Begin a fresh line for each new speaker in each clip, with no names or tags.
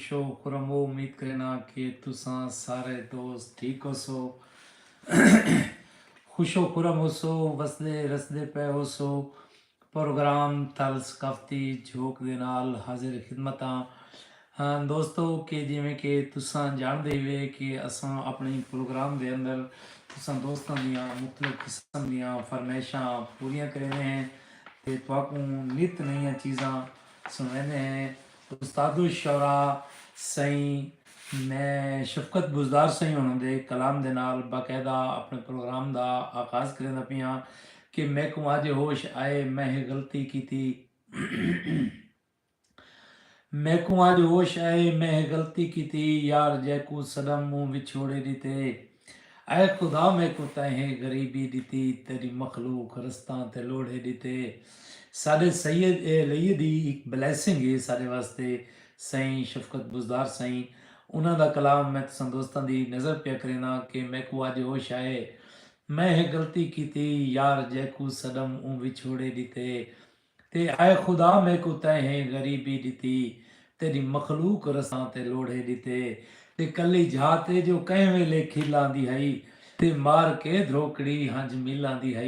खुशो खुरम हो। उम्मीद करना कि तुसां सारे दोस्त ठीक हो सो खुशो खुरम हो सो वसदे रसदे पे हो सो। प्रोग्राम थल सकाफती झोंक दे नाल हाजिर खिदमत हाँ दोस्तों कि जिमें कि तुसां जानते हुए कि असां अपने प्रोग्राम के अंदर तुसां दोस्तों दियां मुख्तलिफ किस्म दियां फरमाइशां पूरियां करने हैं ते तुहाकू नित नई चीज़ां सुनाने हैं। उस्तादु शौरा सही मैं शफकत बुजदार सही उन्होंने कलाम दे नाल बाकायदा अपने प्रोग्राम का आगाज़ करना पिया कि मैं को अज होश आए मैं गलती की थी मैं को अज होश आए मैं गलती की थी यार जैकू सदम मुँह विछोड़े दीते ऐ खुदा मैं को तैं गरीबी दीती तेरी मखलूक रस्तां ते लोड़े दीते। साढ़े सैयद ਲਈ ਦੀ ਇੱਕ ਬਲੈਸਿੰਗ ਹੈ ਸਾਡੇ ਵਾਸਤੇ ਸਹੀ ਸ਼ਫਕਤ ਬੁਜ਼ਦਾਰ ਸਹੀ ਉਹਨਾਂ ਦਾ ਕਲਾਮ ਮੈਂ ਤੁਸਾਂ ਦੋਸਤਾਂ ਦੀ ਨਜ਼ਰ ਪਿਆ ਕਰਨਾ ਕਿ ਮੈਂ ਕੋ ਅੱਜ ਹੋਸ਼ ਆਏ ਮੈਂ ਇਹ ਗਲਤੀ ਕੀਤੀ ਯਾਰ ਜੈਕੂ ਸਦਮ ਉਹ ਵਿਛੋੜੇ ਦਿੱਤੇ ਤੇ ਆਏ ਖੁਦਾ ਮੈਂ ਕੋ ਤੈਂ ਗਰੀਬੀ ਦਿੱਤੀ ਤੇਰੀ ਮਖਲੂਕ ਰਸਾਂ ਤੇ ਲੋੜੇ ਦਿੱਤੇ ਤੇ ਕੱਲੀ ਜਾਤੇ ਜੋ ਕਹਿ ਵੇਲੇ ਖਿਲਾਂ ਦੀ ਹੈ ਤੇ ਮਾਰ ਕੇ ਧਰੋਕੜੀ ਹੰਝ ਮਿਲਾਂ ਦੀ ਹੈ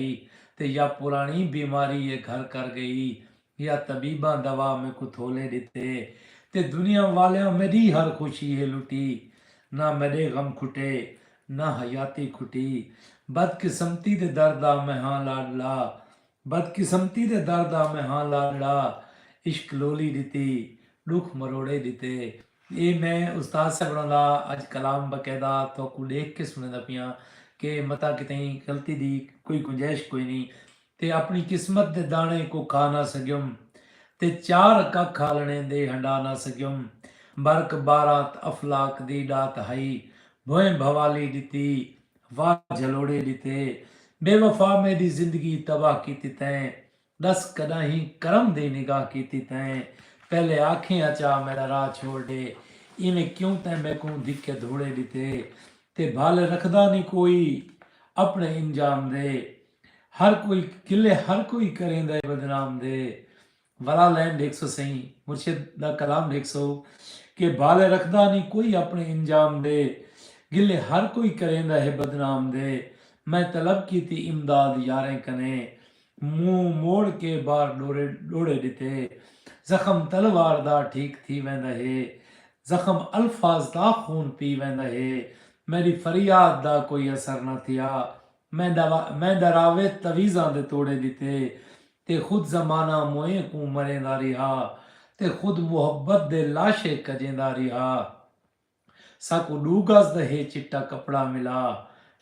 ਤੇ या पुरानी बीमारी ये घर कर गई या तबीबा दवा में को थोले दिते ते दुनिया वाले मेरी हर खुशी है लुटी ना मेरे गम खुटे ना हयाती खुटी बदकिस्मती दे दर्दा में हाँ लाडला बदकिस्मती दे दर्दा में हाँ लाडला इश्क लोली दिती दुख मरोड़े दिते। ये मैं उस्ताद साहब दा अज कलाम बकायदा तो को देख के सुने दा पिया कि मता कितें गलती दी कोई गुंजाइश कोई नहीं ते अपनी किस्मत दे दाने को खा ना सग्युम ते चार कख खालने दे हंडा ना सग्युम बरक बारात अफलाक दी डात हई भोए भवाली दिती वाह झलोड़े दिते बेवफा मेरी जिंदगी तबाह की तैं दस कदा ही करम दे निगाह की तैं पहले आखें अचा मेरा राह छोड़ दे इवें क्यों तैं मैं को धिक्के धोड़े दिते ते भाल रखदा नहीं कोई अपने इंजाम दे हर कोई किले हर कोई करेंदा बदनाम दे वाला लैंड 100 सही मुर्शिद दा कलाम 100 कि भाल रखदा नहीं कोई अपने इंजाम दे गिले हर कोई करेंदा है बदनाम दे मैं तलब की थी इमदाद यारें कने मुंह मोड़ के बार डोरे डोड़े दिते जख्म तलवार दा ठीक थी वेंदा है जख्म अल्फाज दा खून पी वेंदा है मेरी फरियाद दा कोई असर न थिया मैं डरावे तवीज़ां दे तोड़े दिते ते खुद जमाना मोए को मरेंदा रिहा ते खुद मुहब्बत दे लाशे कजेंदा रिहा साकू डूगस दे चिट्टा कपड़ा मिला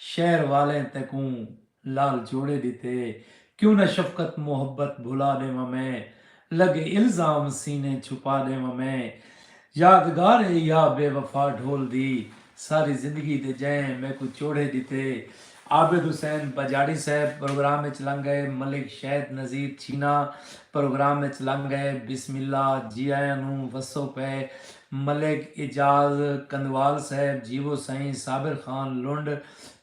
शहर वाले तकू लाल जोड़े दिते क्यों न शफकत मोहब्बत भुला दे मैं लगे इल्जाम सीने छुपा दे मैं यादगार है या बेवफा ढोल दी सारी जिंदगी दे जय मैं को चोड़े दिते। आबिद हुसैन बजाड़ी साहब प्रोग्राम में लंघ गए मलिक शहद नज़ीर छीना प्रोग्राम में लंघ गए बिस्मिल्ला जी आया नू वसो पे मलिक इजाज कंदवाल साहब जीवो साईं साबिर खान लुंड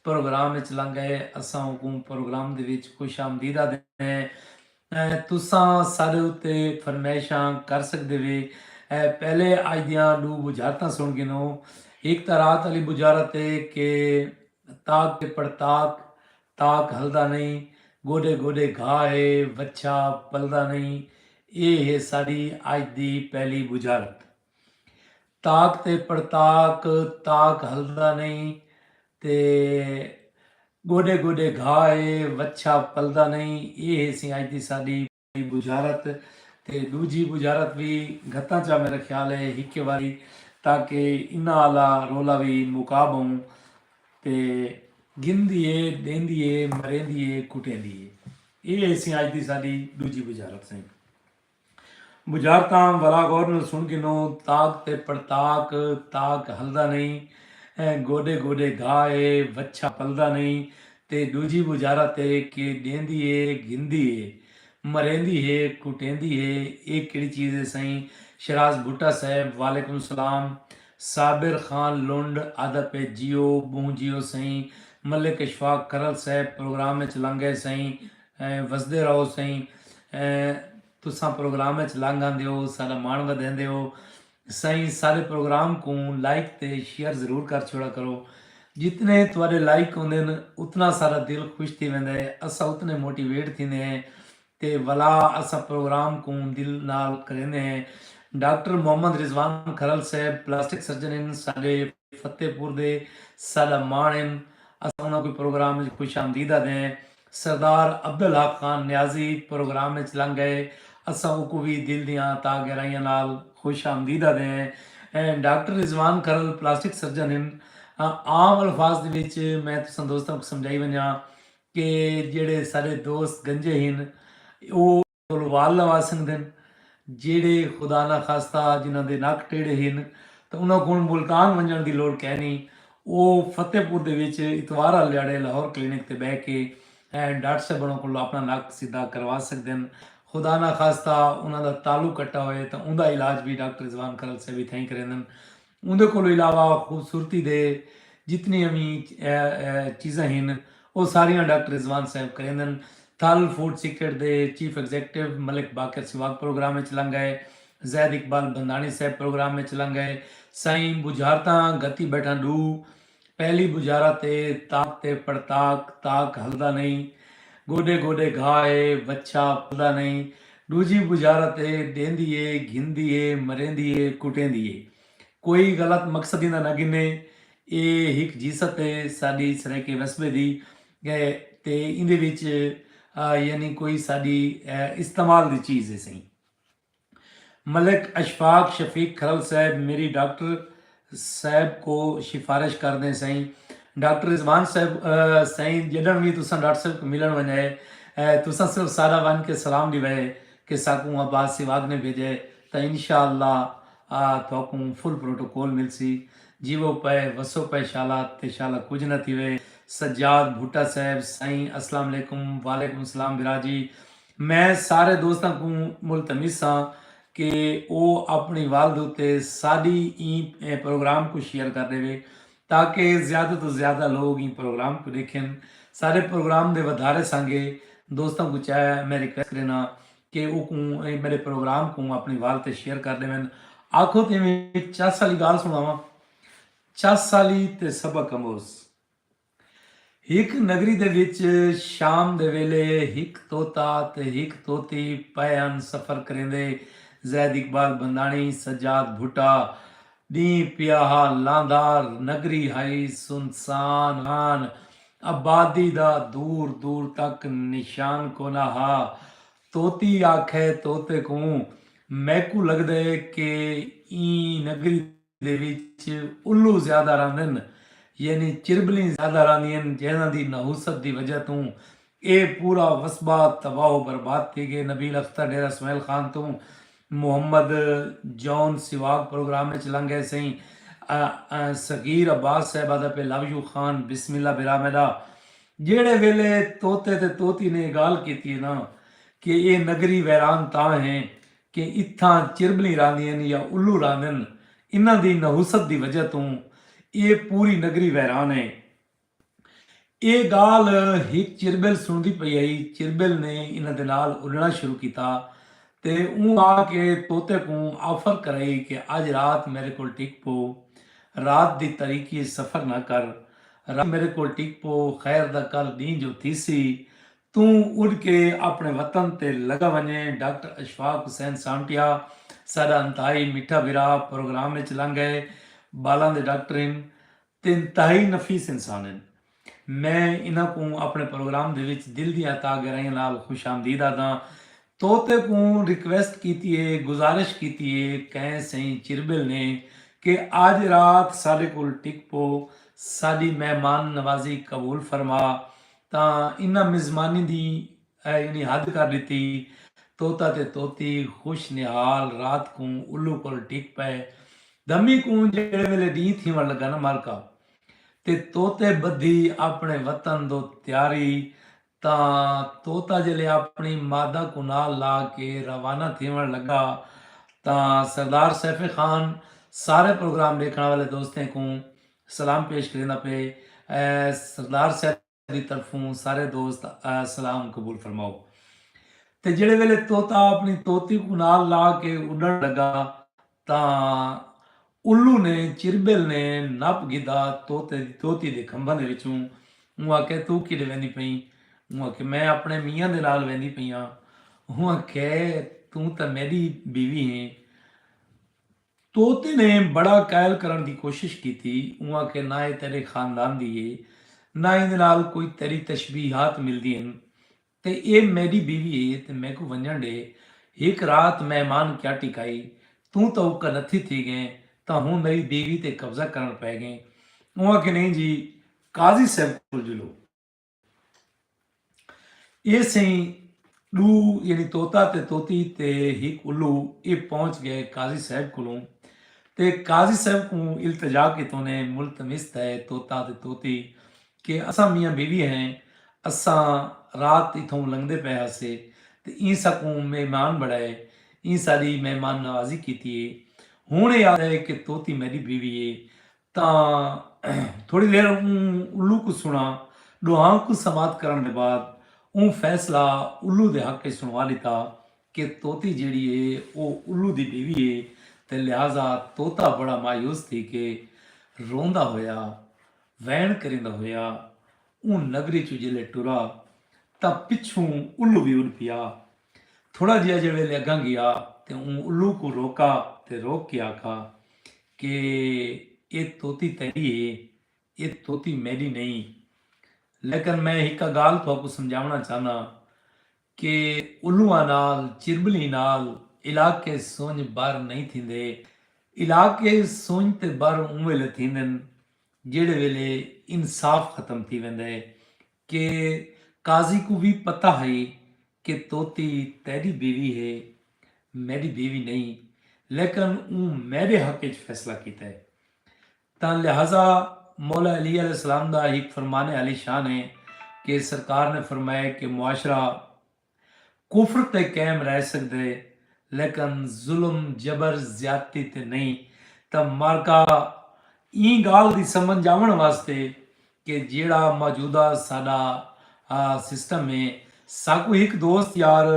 प्रोग्राम में लंघ गए असां हुकूम प्रोग्राम दे विच खुश आमदीदा दें तुसां सारे उत्ते फरमाइशां कर सकदे वे पहले अज दियां दो बुझारतां सुन गिनो एक तो रात वाली बुझारत है कि ताक के पड़ताक ताक हलदा नहीं गोडे गोडे घा है बच्चा पलदा नहीं ये है साड़ी अज दी पहली बुझारत। ताक ते पड़ताक ताक हलदा नहीं ते गोडे गोडे घा है बच्चा पलदा नहीं ये है सी अज दी साड़ी पहली बुझारत। ते दूजी बुझारत भी गत्ता चा मेरा ख्याल है हिक्के वारी ताकि इन्ना आला रोला भी मुकाबूं ते गिनदी है देंदी है मरेंदी है कुटेंदी है ये असी अज की साड़ी दूजी बुझारत सही बुझारतां वाला गौर नाल सुन गिनो ताक ते पड़ताक ताक हलदा नहीं गोडे गोडे घा है बच्चा पलदा नहीं ते दूजी बुझारत है कि देंदी है गिनदी है मरेंदी है कुटेंदी है ये किहड़ी चीज़ है सही। शराज भुट्टा साहब वालेकुम सलाम साबिर खान लुंड आदप जियो बूह जियो सही मलिक इशफाक करल साहब प्रोग्राम में लंघे सही वसदे रहो सही तुसां प्रोग्राम में लंघ आंदे हो साडा मान वधांदे हो साईं सारे प्रोग्राम को लाइक ते शेयर ज़रूर कर छोड़ा करो। जितने तुम्हारे लाइक होंदे न उतना सारा दिल खुश थी वेंदा है, असा उतने मोटिवेट थींदे हैं ते वला असा प्रोग्राम को दिल नाल करेंदे हैं। डॉक्टर मोहम्मद रिजवान खरल साहब प्लास्टिक सर्जन इन साडे फतेहपुर दे साडा मान इन, असा उन्हां कोई प्रोग्राम विच खुश आमदीदा दें। सरदार अब्दुल हक खान न्याजी प्रोग्राम विच लंघ गए, असा उनको भी दिल दियां ता गहराइयां नाल खुश आमदीदा दें। डॉक्टर रिजवान खरल प्लास्टिक सर्जन इन। आम अल्फाज दे विच मैं तुसां दोस्तां को समझाई वञां कि जेड़े साडे दोस्त गंजे हिन ਉਹ ਕੋਲੋਂ ਵਾਲ ਲਵਾ ਸਕਦੇ ਨੇ, ਜਿਹੜੇ ਖੁਦਾ ਨਾ ਖਾਸਤਾ ਜਿਨ੍ਹਾਂ ਦੇ ਨੱਕ ਟੇੜੇ ਹਨ ਤਾਂ ਉਹਨਾਂ ਕੋਲ ਮੁਲਤਾਨ ਵੰਜਣ ਦੀ ਲੋੜ ਕਹਿ ਨਹੀਂ। ਉਹ ਫਤਿਹਪੁਰ ਦੇ ਵਿੱਚ ਇਤਵਾਰ ਵਾਲੇ ਦਿਹਾੜੇ ਲਾਹੌਰ ਕਲੀਨਿਕ ਤੇ ਬਹਿ ਕੇ ਡਾਕਟਰ ਸਾਹਿਬਾਂ ਕੋਲ ਆਪਣਾ ਨੱਕ ਸਿੱਧਾ ਕਰਵਾ ਸਕਦੇ ਨੇ। ਖੁਦਾ ਨਾ ਖਾਸਤਾ ਉਹਨਾਂ ਦਾ ਤਾਲੁਕ ਕੱਟਾ ਹੋਏ ਤਾਂ ਉਹਦਾ ਇਲਾਜ ਵੀ ਡਾਕਟਰ ਰਿਜ਼ਵਾਨ ਖਰਲ ਸਾਹਿਬ ਇੱਥੇ ਹੀ ਕਰਦੇ ਨੇ। ਉਹਦੇ ਕੋਲੋਂ ਇਲਾਵਾ ਖੂਬਸੂਰਤੀ ਦੇ ਜਿਤਨੀਆਂ ਵੀ ਚੀਜ਼ਾਂ ਹਨ ਉਹ ਸਾਰੀਆਂ ਡਾਕਟਰ ਰਿਜ਼ਵਾਨ ਸਾਹਿਬ ਕਰਦੇ ਨੇ। थल फूड सीक्रेट के चीफ एग्जीक्यूटिव मलिक बाकर सिवाग प्रोग्राम में लंघ गए, जैद इकबाल बंदानी साहब प्रोग्राम में लंघ गए। साईं बुझारता गति बैठा डू पहली बुझारा ते ताक ते पड़ताक ताक हलदा नहीं, गोडे गोडे घाए बच्चा फुलदा नहीं, दूजी बुझारा ते देंदी है घिंदी है मरेंदी है कुटेंदी है, कोई गलत मकसद इन्दा न गिने। ये हिक जीसत है साडी सरेके वसबे दी ते इंदे विच यानी कोई साड़ी इस्तेमाल की चीज़ है। सही मलिक अशफाक शफीक खरल साहब मेरी डॉक्टर साहब को सिफारिश कर दें। सही डॉक्टर रिजवान साहब सही जडन भी तुसा डॉक्टर साहब को मिलन वञे तुसा सिर्फ सारा वन के सलाम दी वहे कि साकू अब्बास सिवाग ने भेजे तो इंशाअल्लाह थोकू फुल प्रोटोकॉल मिलसी। जीवो पे वसो पे शाला ते शाला कुछ न थी वे। सज्जाद भुट्टा साहब साईं अस्सलाम वालेकुम। वालेकुम सलाम बिराजी। मैं सारे दोस्तों को मुलतमिस हाँ कि वो अपनी वालद उत्ते साडी ई प्रोग्राम को शेयर कर देवे ताकि ज़्यादा तो ज़्यादा लोग ई प्रोग्राम को देखें। सारे प्रोग्राम दे वधारे संगे दोस्तों को चाहे मैं रिक्वेस्ट करना कि वो को मेरे प्रोग्राम को अपनी वाल ते शेयर कर देवें। आखो ते मैं 4 साली गाल सुनावा। 4 साली ते सबक अमोस हिक नगरी दे विच शाम दे वेले हिक तोता ते हिक तोती पैन सफर करेंदे। जैद इकबाल बंदानी सज्जाद भुट्टा दी पियाहा लांदार नगरी हाई सुनसान हान आबादी दा दूर दूर तक निशान को ना हा। तोती आखे तोते को मैकू लगदे कि ई नगरी दे विच उल्लू ज्यादा रहिंदे न यानी चिरबली ज्यादा रहिंदियां जिन्हां दी नहूसत की वजह तो ये पूरा वसबा तबाह बर्बाद थी गए। नबील अख्तर डेरा इसमाइल खान तो मुहम्मद जॉन सिवाग प्रोग्राम में लंघ गए। सही सगीर अब्बास साहब आदा पे लव यू खान बिस्मिल्ला बिरामेदा जेड़े वेले तोते ते तोती ने गाल की थी ना कि ये नगरी वैरान ता है कि इत्थां चिरबली रहिंदियां या उल्लू रहिंदे न इन्हां दी नहूसत की वजह तो ये पूरी नगरी वैरान है। ये गाल हिक चिरबल सुनती पई आई। चिरबल ने इन्हां दे नाल उड़ना शुरू किया ते आके तोते को ऑफर कराई कि अज रात मेरे को टिक पो, रात दी तरीकी सफर ना कर, रात मेरे को टिक पो, खैर दा कल नी जो थीसी तू उड़ के अपने वतन ते लगा वने। डॉक्टर अशफाक हुसैन सांटिया साडा अंतहाई मिठा बिरा प्रोग्राम में लंघ गए। बालों के डॉक्टर इन ते इंतहाई नफीस इंसान हैं। मैं इन्हां को अपने प्रोग्राम दे विच दिल दी अता गहराइयां नाल खुश आमदीद आदा। तोते को रिक्वेस्ट की है गुजारिश की है कहें सही चिरबल ने कि अज रात साडे कोल टिक पो, साडी मेहमान नवाजी कबूल फरमा। तो इन्हां मेज़मानी दी यानी हद कर दी। तोता ते तोती खुश निहाल रात को उल्लू कोल टिक पे। दमी को जेड़े वेले डी थीवण लगा ना मालका ते तोते बधी अपने वतन दो तैयारी ता तोता जले अपनी मादा को नाल ला के रवाना थीवण लगा ता सरदार सैफे खान सारे प्रोग्राम देखने वाले दोस्तें को सलाम पेश करना पे। सरदार साहब की तरफों सारे दोस्त सलाम कबूल फरमाओ। ते जेड़े वेले तोता अपनी तोती को नाल ला के उड़न लगा ता ਉੱਲੂ ਨੇ ਚਿਰਬਿਲ ਨੇ ਨੱਪ ਗਿੱਧਾ ਤੋਤੀ ਦੇ ਖੰਭਾਂ ਦੇ ਵਿੱਚੋਂ। ਉਹ ਆਖਿਆ ਤੂੰ ਕਿਹੜੇ ਵਹਿੰਦੀ ਪਈ? ਉਹ ਆਖਿਆ ਮੈਂ ਆਪਣੇ ਮੀਆਂ ਦੇ ਨਾਲ ਵਹਿੰਦੀ ਪਈ ਹਾਂ। ਉਹ ਆਖਿਆ ਤੂੰ ਤਾਂ ਮੇਰੀ ਬੀਵੀ ਹੈ। ਤੋਤੇ ਨੇ ਬੜਾ ਕਾਇਲ ਕਰਨ ਦੀ ਕੋਸ਼ਿਸ਼ ਕੀਤੀ। ਉਹ ਆਖਿਆ ਨਾ ਇਹ ਤੇਰੇ ਖਾਨਦਾਨ ਦੀ ਏ, ਨਾ ਇਹਦੇ ਨਾਲ ਕੋਈ ਤੇਰੀ ਤਸ਼ਬੀਹਾਤ ਮਿਲਦੀ ਹਨ, ਤੇ ਇਹ ਮੇਰੀ ਬੀਵੀ ਹੈ ਤੇ मैं को वंजण ॾे। एक रात मेहमान क्या टिकाई, तू तो उका नथी थी गए ਤਾਂ ਹੁਣ ਮੇਰੀ ਬੀਵੀ ਤੇ ਕਬਜ਼ਾ ਕਰਨ ਪੈ ਗਏ। ਉਹ ਆਖੇ ਨਹੀਂ ਜੀ, ਕਾਜ਼ੀ ਸਾਹਿਬ ਕੋਲ ਜੁਲੋ। ਇਹ ਸਹੀ ਡੂ ਯਾਨੀ ਤੋਤਾ ਤੇ ਤੋਤੀ ਤੇ ਹੀ ਉੱਲੂ ਇਹ ਪਹੁੰਚ ਗਏ ਕਾਜ਼ੀ ਸਾਹਿਬ ਕੋਲੋਂ। ਤੇ ਕਾਜ਼ੀ ਸਾਹਿਬ को इल्तजा की तूने मुलतमिस है तोता ते तोती कि असां मियाँ बीवी हैं, असां रात इथों लंघदे पे हासे ते ई सकूं मेहमान बड़ाए, ई सारी मेहमान नवाजी कीती है। हुण याद है कि तोती मेरी बीवी है। तां थोड़ी देर उल्लू को सुना, दुआ को समात करने के बाद ਉਹ फैसला उल्लू के हक च सुनवा लिता कि तोती जिहड़ी है वो उल्लू की बीवी है। ਤੇ ਲਿਹਾਜ਼ਾ ਤੋਤਾ ਬੜਾ ਮਾਯੂਸ ਸੀ ਕਿ ਰੋਂਦਾ ਹੋਇਆ, ਵੈਣ ਕਰਿੰਦਾ ਹੋਇਆ ਉਹ ਨਗਰੀ ਚ ਜਿਲੇ ਟੁਰਾ ਤਾਂ ਪਿੱਛੋਂ ਉੱਲੂ ਵੀ ਉੱਡ ਪਿਆ। ਥੋੜਾ ਜਿਹਾ ਜਿਹੜੇ ਵੇਲੇ ਅੱਗਾਂ ਗਿਆ ਤੇ ਉਹ ਉੱਲੂ को रोका ਤੇ रोक के आखा कि ਇਹ ਤੋਤੀ तेरी है, ये तोती मेरी नहीं। लेकिन मैं एक गाल तुहानू समझावना चाहना कि उल्लूआं नाल चिरबली नाल इलाके सुंज बर नहीं थींदे। इलाके सुंज ते बर उन वेले थींदे जेड़े वेले इंसाफ खत्म थी वेंदे कि काजी को भी पता है कि तोती तेरी बीवी है, मेरी बीवी नहीं, लेकिन ऊ मेरे हक च फैसला किया है। तो लिहाजा मौला अली अलैहिस्सलाम दा एक फरमाने अली शान है कि सरकार ने फरमाया कि मुआशरा कुफर ते कायम रह सकते लेकिन जुल्म जबर ज्यादती ते नहीं। तो मार्का ई गाल दी समझ आवन वास्ते कि जेड़ा मौजूदा साडा सिस्टम है, साकू एक दोस्त यार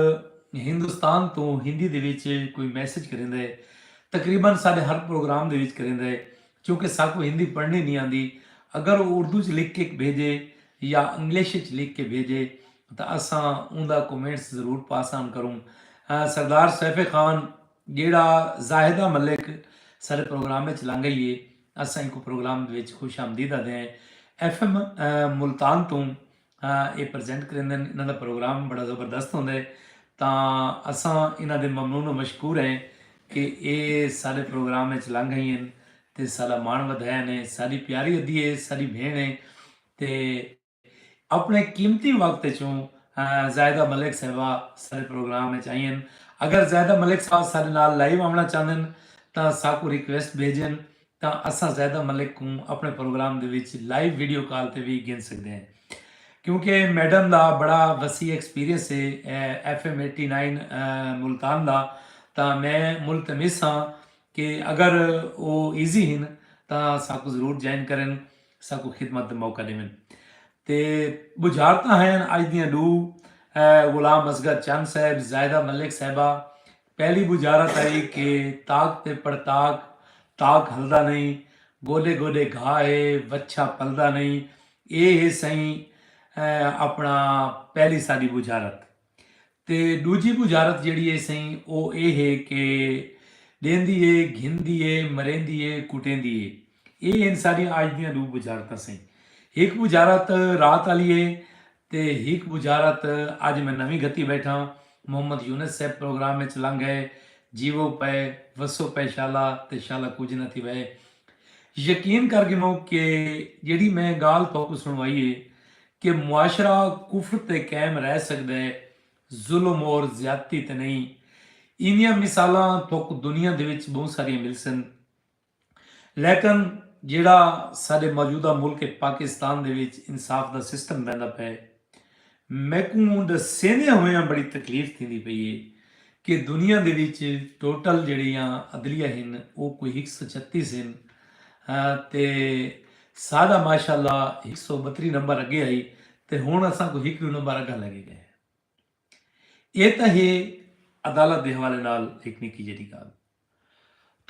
हिंदुस्तान तो हिंदी दे विच कोई मैसेज करेंदे, तकरीबन साडे हर प्रोग्राम दे विच करेंदे, क्योंकि साकू हिंदी पढ़नी नहीं आती। अगर वो उर्दू च लिख के भेजे या इंग्लिश च लिख के भेजे तो असां उनका कमेंट्स जरूर पास ऑन करूँ। सरदार सैफे खान जेड़ा जाहिदा मलिक सारे प्रोग्राम में लंघ गई है, असां को प्रोग्राम खुश आमदीद आते हैं। FM मुल्तान तो ये प्रजेंट करेंगे, इन्हों का प्रोग्राम बड़ा ज़बरदस्त होंगे। तो असां इन्हों के ममनून मशकूर हैं कि ये सारे प्रोग्राम में लंघ गई हैं तो सारा मान वधाया ने। सारी प्यारी अद्धी है, सारी भेण है, तो अपने कीमती वक्त चों जायदा मलिक साहबा सारे प्रोग्राम में चाहिए। अगर जायदा मलिक साहब सारे नाल लाइव आना चाहते हैं तो साकू रिक्वेस्ट भेजन, तो असा जायदा मलिक को अपने प्रोग्राम के लाइव वीडियो कॉल पर भी गिन सकते हैं, क्योंकि मैडम का बड़ा वसी एक्सपीरियंस है FM 89 मुल्तान का। तो मैं मुलतमिस हाँ कि अगर वो ईजी हैं तो साकू जरूर ज्वाइन करें, साकू खिदमत का मौका देवें। तो बुझारत हैं अज दियाँ दू, गुलाम असगर चंद साहब, जायदा मलिक साहबा। पहली बुझारत आई कि ताक ते पड़ताक, ताक हलदा नहीं, गोले गोले घा है, वच्छा पलदा नहीं। ये है सही अपना पहली सारी बुझारत। तो दूजी बुझारत जिहड़ी है सही वो ये है कि देंदी है, घिंदी है, मरेंदी है, कुटेंदी है। ये इन सारियां अज दियां दू बुझारतां सही। एक बुझारत रात वाली है तो एक बुझारत अज मैं नवी गति बैठा। मोहम्मद यूनस साहब प्रोग्राम में लंघ गए, जीवो पे वसो पे शाला ते शाला कुछ न थी वह। यकीन कर गिनो कि जिहड़ी मैं गाल तो सुनवाई है कि मुआशरा कुफर ते कायम रह सकता है, जुल्म और ज्यादती ते नहीं। इनियां मिसालां तो दुनिया दे विच बहुत सारियां मिल सन, लेकिन जिहड़ा साडे मौजूदा मुल्क पाकिस्तान दे विच इंसाफ का सिस्टम बहंदा पे, मैकू दसेंदे होया बड़ी तकलीफ थींदी पई है कि दुनिया दे विच टोटल जिहड़ियां अदलिया हैं वो कोई 136 हैं, ते साडा माशाअल्लाह 132 नंबर अगे आई, तो हुण असां कोई 1 नंबर अगा लगे गए। ये तो है अदालत के हवाले नाल एक निक्की जिही गल।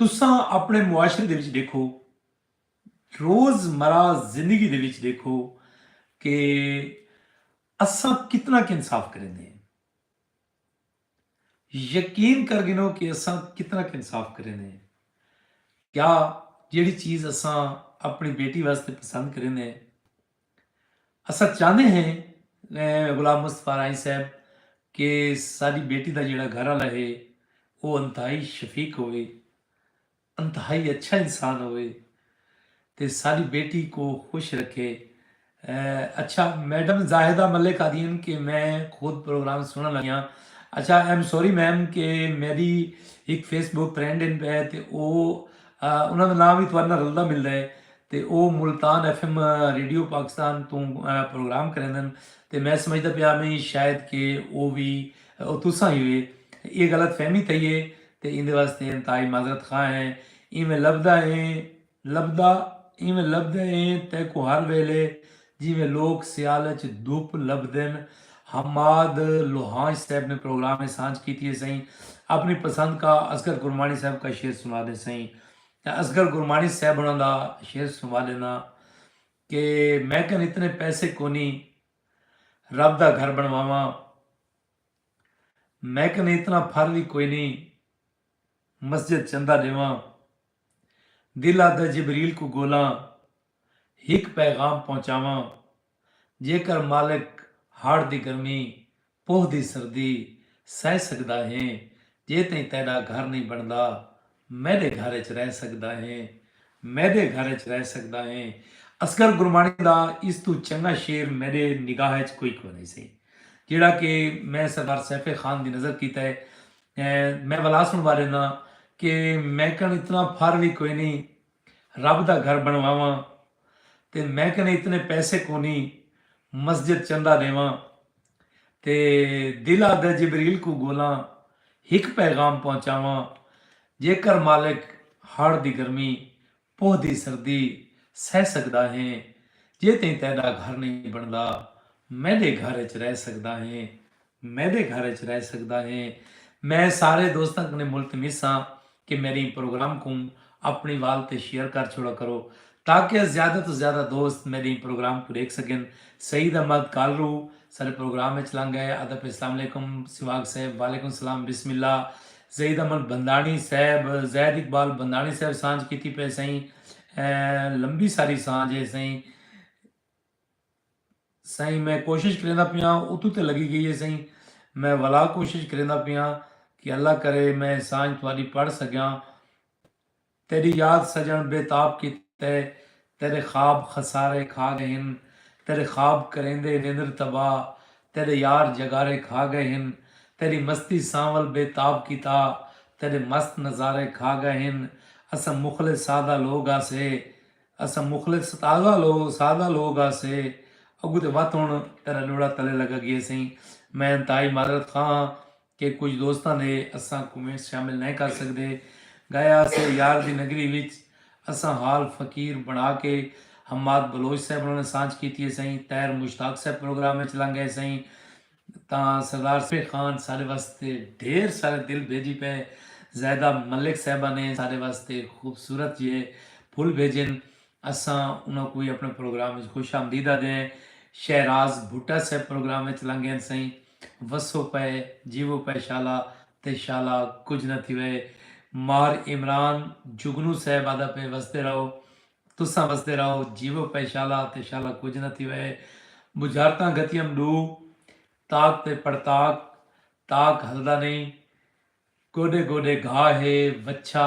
तुसां अपने मुआशरे दे विच देखो, रोज़मर्रा ज़िंदगी दे विच देखो कि असां कितना क इंसाफ करेंदे हैं। यकीन कर गिनो कि असां कितना क इंसाफ करेंदे हैं। क्या जिहड़ी चीज़ असां अपनी बेटी वास्ते पसंद करेंदे हैं, असां चाहते हैं गुलाम मुस्तफा राही साहब कि साडी बेटी दा जिहड़ा घर वाला है वो इंतहाई शफीक होवे, इंतहाई अच्छा इंसान होवे ते सारी बेटी को खुश रखे। अच्छा मैडम जाहिदा मलिक आदीन कि मैं खुद प्रोग्राम सुनन लगी हाँ। अच्छा आई एम सॉरी मैम कि मेरी एक फेसबुक फ्रेंड इन पे ते ਉਹਨਾਂ ਦਾ ਨਾਮ ਵੀ ਤੁਹਾਡੇ ਨਾਲ ਰਲਦਾ ਮਿਲਦਾ ਹੈ ਤੇ ਉਹ ਮੁਲਤਾਨ ਐਫਐਮ ਰੇਡੀਓ ਪਾਕਿਸਤਾਨ ਤੋਂ ਪ੍ਰੋਗਰਾਮ ਕਰਾਉਂਦੇ ਨੇ ਤੇ ਮੈਂ ਸਮਝਦਾ ਪਿਆ ਮੈਂ ਸ਼ਾਇਦ ਕਿ ਉਹ ਵੀ ਉਹ ਤੁਸਾਂ ਹੀ ਹੋਏ। ਇਹ ਗਲਤ ਫਹਿਮੀ ਥਈ ਹੈ ਤੇ ਇਹਦੇ ਵਾਸਤੇ ਇੰਤਹਾਈ ਮਾਜ਼ਰਤ ਖਾਂ ਹੈ। ਇਵੇਂ ਲੱਭਦਾ ਹੈ ਤੇ ਕੋ ਹਰ ਵੇਲੇ जिमें लोग सियाल च धुप लभदन। हमाद लोहान साहब ने प्रोग्राम में सांझ की थी सही अपनी पसंद का असगर गुरमानी साहब का शेर सुना दे सही। असगर गुरमानी साहब उन्होंने शेर सुना देना कि मैं कन इतने पैसे को नहीं रब दा घर बनवावा, मैं कन इतना फर भी कोई नहीं मस्जिद चंदा देवा, दिल आदा जबरील को गोला हिक पैगाम पहुँचावा, जेकर मालिक हाड़ दी गर्मी पोह दी सर्दी सह सकदा है, जे तई तेरा घर नहीं बनदा मेरे घर च रह सकदा है, मेरे घर च रह सकदा है। असगर गुरबाणी दा इस तू चंगा शेर मेरे निगाह च कोई नहीं सी जिहड़ा कि मैं सरदार सैफे खान दी नज़र कीता है। मैं वला सुनवा लेना कि मैं कन इतना फर भी कोई नहीं रब दा घर बनवावा ते मैं कने इतने पैसे को नहीं मस्जिद चंदा देवा, ते दिल आदा जबरील को गोला हिक पैगाम पहुँचावा, जेकर मालिक हाड़ दी गर्मी पोह दी सर्दी सह सकदा है, जे तई तेरा घर नहीं बनदा मेरे घर च रह सकदा है, मेरे घर च रह सकदा है। मैं सारे दोस्तों कने मुल्तमिस हाँ कि मेरी प्रोग्राम को अपनी वाल ते शेयर कर छोड़ा करो ताकि ज़्यादा तो ज़्यादा दोस्त मेरी प्रोग्राम को देख सकें। सईद अहमद कालरू सारे प्रोग्राम में चलांग गए। अदब अस्सलाम वालेकुम सिवाग साहब वालेकुम सलाम बिस्मिल्लाह। जईद अहमद बंदानी साहब जैद इकबाल बंदानी साहब सांझ की पे सही लंबी सारी सांझ है सही सही मैं कोशिश करेंदा पिया उतू ते लगी गई है सही मैं वला कोशिश करेंदा पिया कि अल्लाह करे मैं सांझ थोड़ी पढ़ सकिया। तेरी याद सजन बेताब की तय तेरे ख्वाब खसारे खा गए हिन, तेरे ख्वाब करेंदे निंद्र तबाह तेरे यार जगारे खा गए हिन, तेरी मस्ती सांवल बेताब की ता तेरे मस्त नज़ारे खा गए हिन। असा मुखलिस सादा लोग आसे असा मुखलिस सादा लोग आसे अगू तो वत हुण तेरा लोड़ा तले लगा गया सही। मैं इंतहाई माजरत खां कि कुछ दोस्तों ने असा कमेंट शामिल नहीं कर सकते। गया से यार दी नगरी विच असा हाल फकीर बना के हमाद बलोच साहब उन्होंने सांझ की थी सही। तैर मुश्ताक साहब प्रोग्राम में चला गए सही ਤਾਂ ਸਰਦਾਰ ਸਫੇ ਖਾਨ ਸਾਡੇ ਵਾਸਤੇ ढेर सारे दिल भेजी पे। जैदा मलिक साहबा ने सारे वास्ते खूबसूरत ये फुल भेजन असा उन्होंने कोई अपने प्रोग्राम में खुश आमदीदा दें। शहराज भुट्टा साहब प्रोग्राम में चलांगे सही वसो पे जीवो पे शाला ते शाला कुछ न थी वे। मार इमरान जुगनू साहब आदा पे वसते रहो तुसा वसते रहो जीवो पे शाला ते शाला कुछ न थी वे। बुझारता गतियम डू ताक ते पड़ताक ताक हलदा नहीं गोडे गोडे घा है वच्छा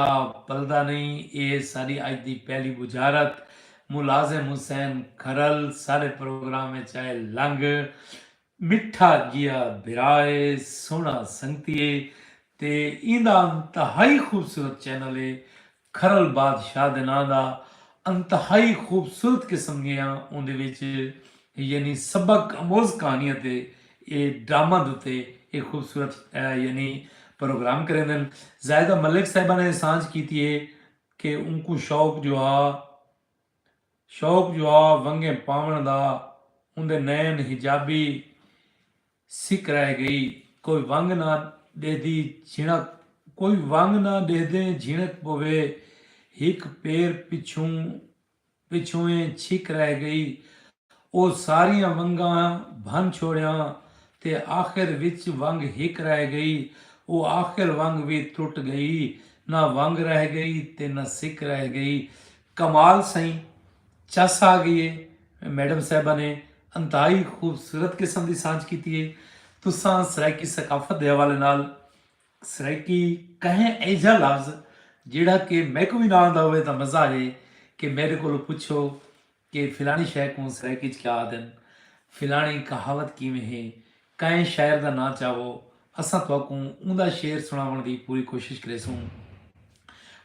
पलदा नहीं। ये सारी अज की पहली बुझारत मुलाजिम हुसैन खरल सारे प्रोग्राम में चाहे लंघ मिठा जिया बिराए सोहना संगतीए ते इंदा इंतहाई खूबसूरत चैनल है खरल बादशाह दे नां दा इंतहाई खूबसूरत किस्म दियां उहदे विच यानी सबक अमोज कहानियां ते ये ड्रामा दे एक खूबसूरत यानी प्रोग्राम करेंदे। जायदा मलिक साहबा ने सांझ की है कि उनको शौक जो आ वंगे पावन दा उनके नैन हिजाबी सिख रह गई कोई वंग ना दे दी झिणक कोई वंग ना देदे झिणक पवे, हिक पैर पिछूए छिक रह गई। ਉਹ ਸਾਰੀਆਂ ਵੰਗਾਂ ਭੰਨ ਛੋੜਿਆ ਤੇ ਆਖਿਰ ਵਿੱਚ ਵੰਗ ਹਿੱਕ ਰਹਿ ਗਈ। ਉਹ ਆਖਿਰ ਵੰਗ ਵੀ ਟੁੱਟ ਗਈ, ਨਾ ਵੰਗ ਰਹਿ ਗਈ ਤੇ ਨਾ ਸਿੱਕ ਰਹਿ ਗਈ। ਕਮਾਲ ਸਹੀ ਚੱਸ ਆ ਗਈ ਏ। ਮੈਡਮ ਸਾਹਿਬਾ ਨੇ ਅੰਤਾਈ ਖੂਬਸੂਰਤ ਕਿਸਮ ਦੀ ਸਾਂਝ ਕੀਤੀ ਏ। ਤੁਸਾਂ ਸਰਾਇਕੀ ਸਕਾਫਤ ਦੇ ਹਵਾਲੇ ਨਾਲ ਸਰਾਇਕੀ ਕਹੇ ਐਜਾ ਲਫ਼ਜ਼ ਜਿਹੜਾ ਕਿ ਮੈਨੂੰ ਵੀ ਨਾ ਆਉਂਦਾ ਹੋਵੇ ਤਾਂ ਮਜ਼ਾ ਆ ਜਾਏ ਕਿ ਮੇਰੇ ਕੋਲੋਂ ਪੁੱਛੋ कि फिलानी शय को सराइकी च क्या आदन, फिलानी कहावत किवें है, कई शायर का ना चाहो। असां तुहानू उहदा शेर सुनावन की पूरी कोशिश करेसूं।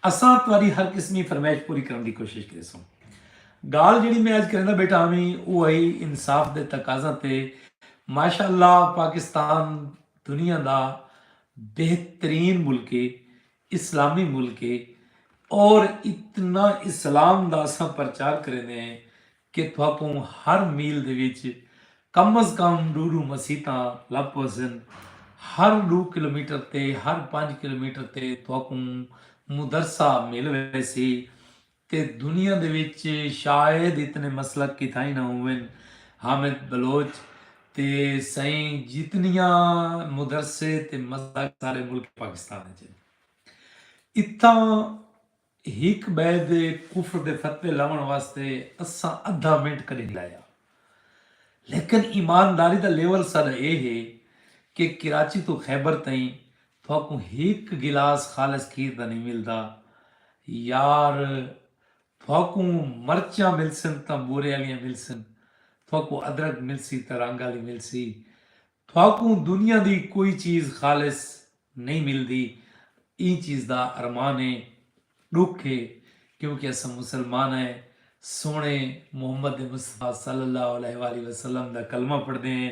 असां तुहाडी हर किस्म की फरमाइश पूरी करने की कोशिश करेसूं। गाल जिहड़ी मैं अज करना बेटा आवी वो आई इंसाफ के तकाजा ते। माशाअल्लाह पाकिस्तान दुनिया का बेहतरीन मुल्क है, इस्लामी मुल्क है, और इतना इस्लाम का असां प्रचार करेंदे हैं कि तुहानू हर मील दे विच कम अज़ कम 2 मसीतां लभ पहुंचन। हर 2 किलोमीटर ते हर 5 किलोमीटर ते तुहानू मुदरसा मिल वैसी। ते दुनिया दे विच शायद इतने मसलक किथाई ना होवन। हामिद बलोच ते सही जितनियां मुदरसे ते मसलक सारे मुल्क पाकिस्तान च इत्थां हिक बैद कुफर दे फतवे लावन वास्ते असां अद्धा मिनट कदी नहीं लाया। लेकिन ईमानदारी का लेवल सारा ये है कि कराची तो खैबर ताई तुहानू हिक गिलास खालिस खीर का नहीं मिलता यार। तुहानू मर्चां मिलसन तां बोरे वालियां मिलसन, तुहानू अदरक मिलसी तां रंग वाली मिलसी। तुहानू दुनिया की कोई चीज़ खालिस नहीं मिलती। ई चीज़ का अरमान है, दुख है, क्योंकि असां मुसलमान हैं, सोने मुहम्मद मुस्तफा सल्लल्लाहु अलैहि वसल्लम का कलमा पढ़ते हैं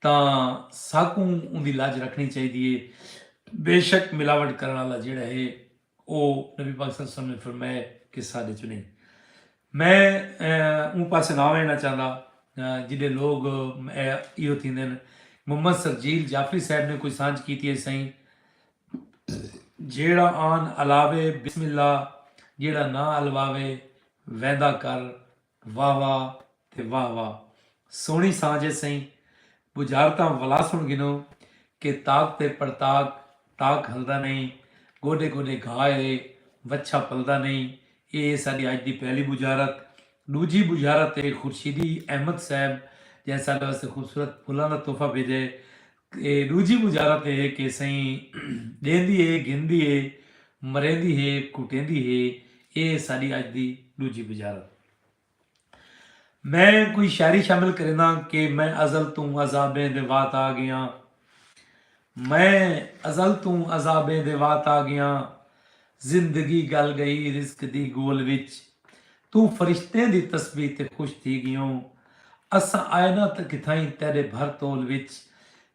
तो साकू उनकी लाज रखनी चाहिए। बेशक मिलावट करने वाला जोड़ा है वो नबी पाक सल्लल्लाहु अलैहि वसल्लम ने फरमाया कि साढ़े चो नहीं। मैं उन पास ना लेना चाहता जिहड़े लोग इहो थींदे ने। मुहम्मद सरजील जाफरी साहब ने कोई सांझ की है सही, जेड़ा आन अलावे बिस्मिल्ला, जेड़ा ना अलवावे वैदा कर वाह वाह ते वाह वाह। सोहनी सांझ है सही। बुझारतां वला सुन गिनो कि ताक ते पड़ताक ताक हलदा नहीं, गोडे गोडे घाए वच्छा पलदा नहीं। ये साडी अज की पहली बुझारत। दूजी बुझारत है खुर्शीदी अहमद साहब जैसे साडे वास्ते खूबसूरत फुलां दा तोहफा भेजे। दूजी बुझारत है कि सही देंदी है गिनदी है मरेंदी है कुटेंदी है। ये साड़ी अज की दूजी बुझारत। मैं कोई शायरी शामिल करना कि मैं अजल तू अजाबे दे वात आ गया, मैं अजल तू अजाबे दे वात आ गया। जिंदगी गल गई रिस्क दी गोल विच, तू फरिश्ते दी तस्बीह ते खुश थी गियो। असा आए ना तो किथाई तेरे भर तोल विच,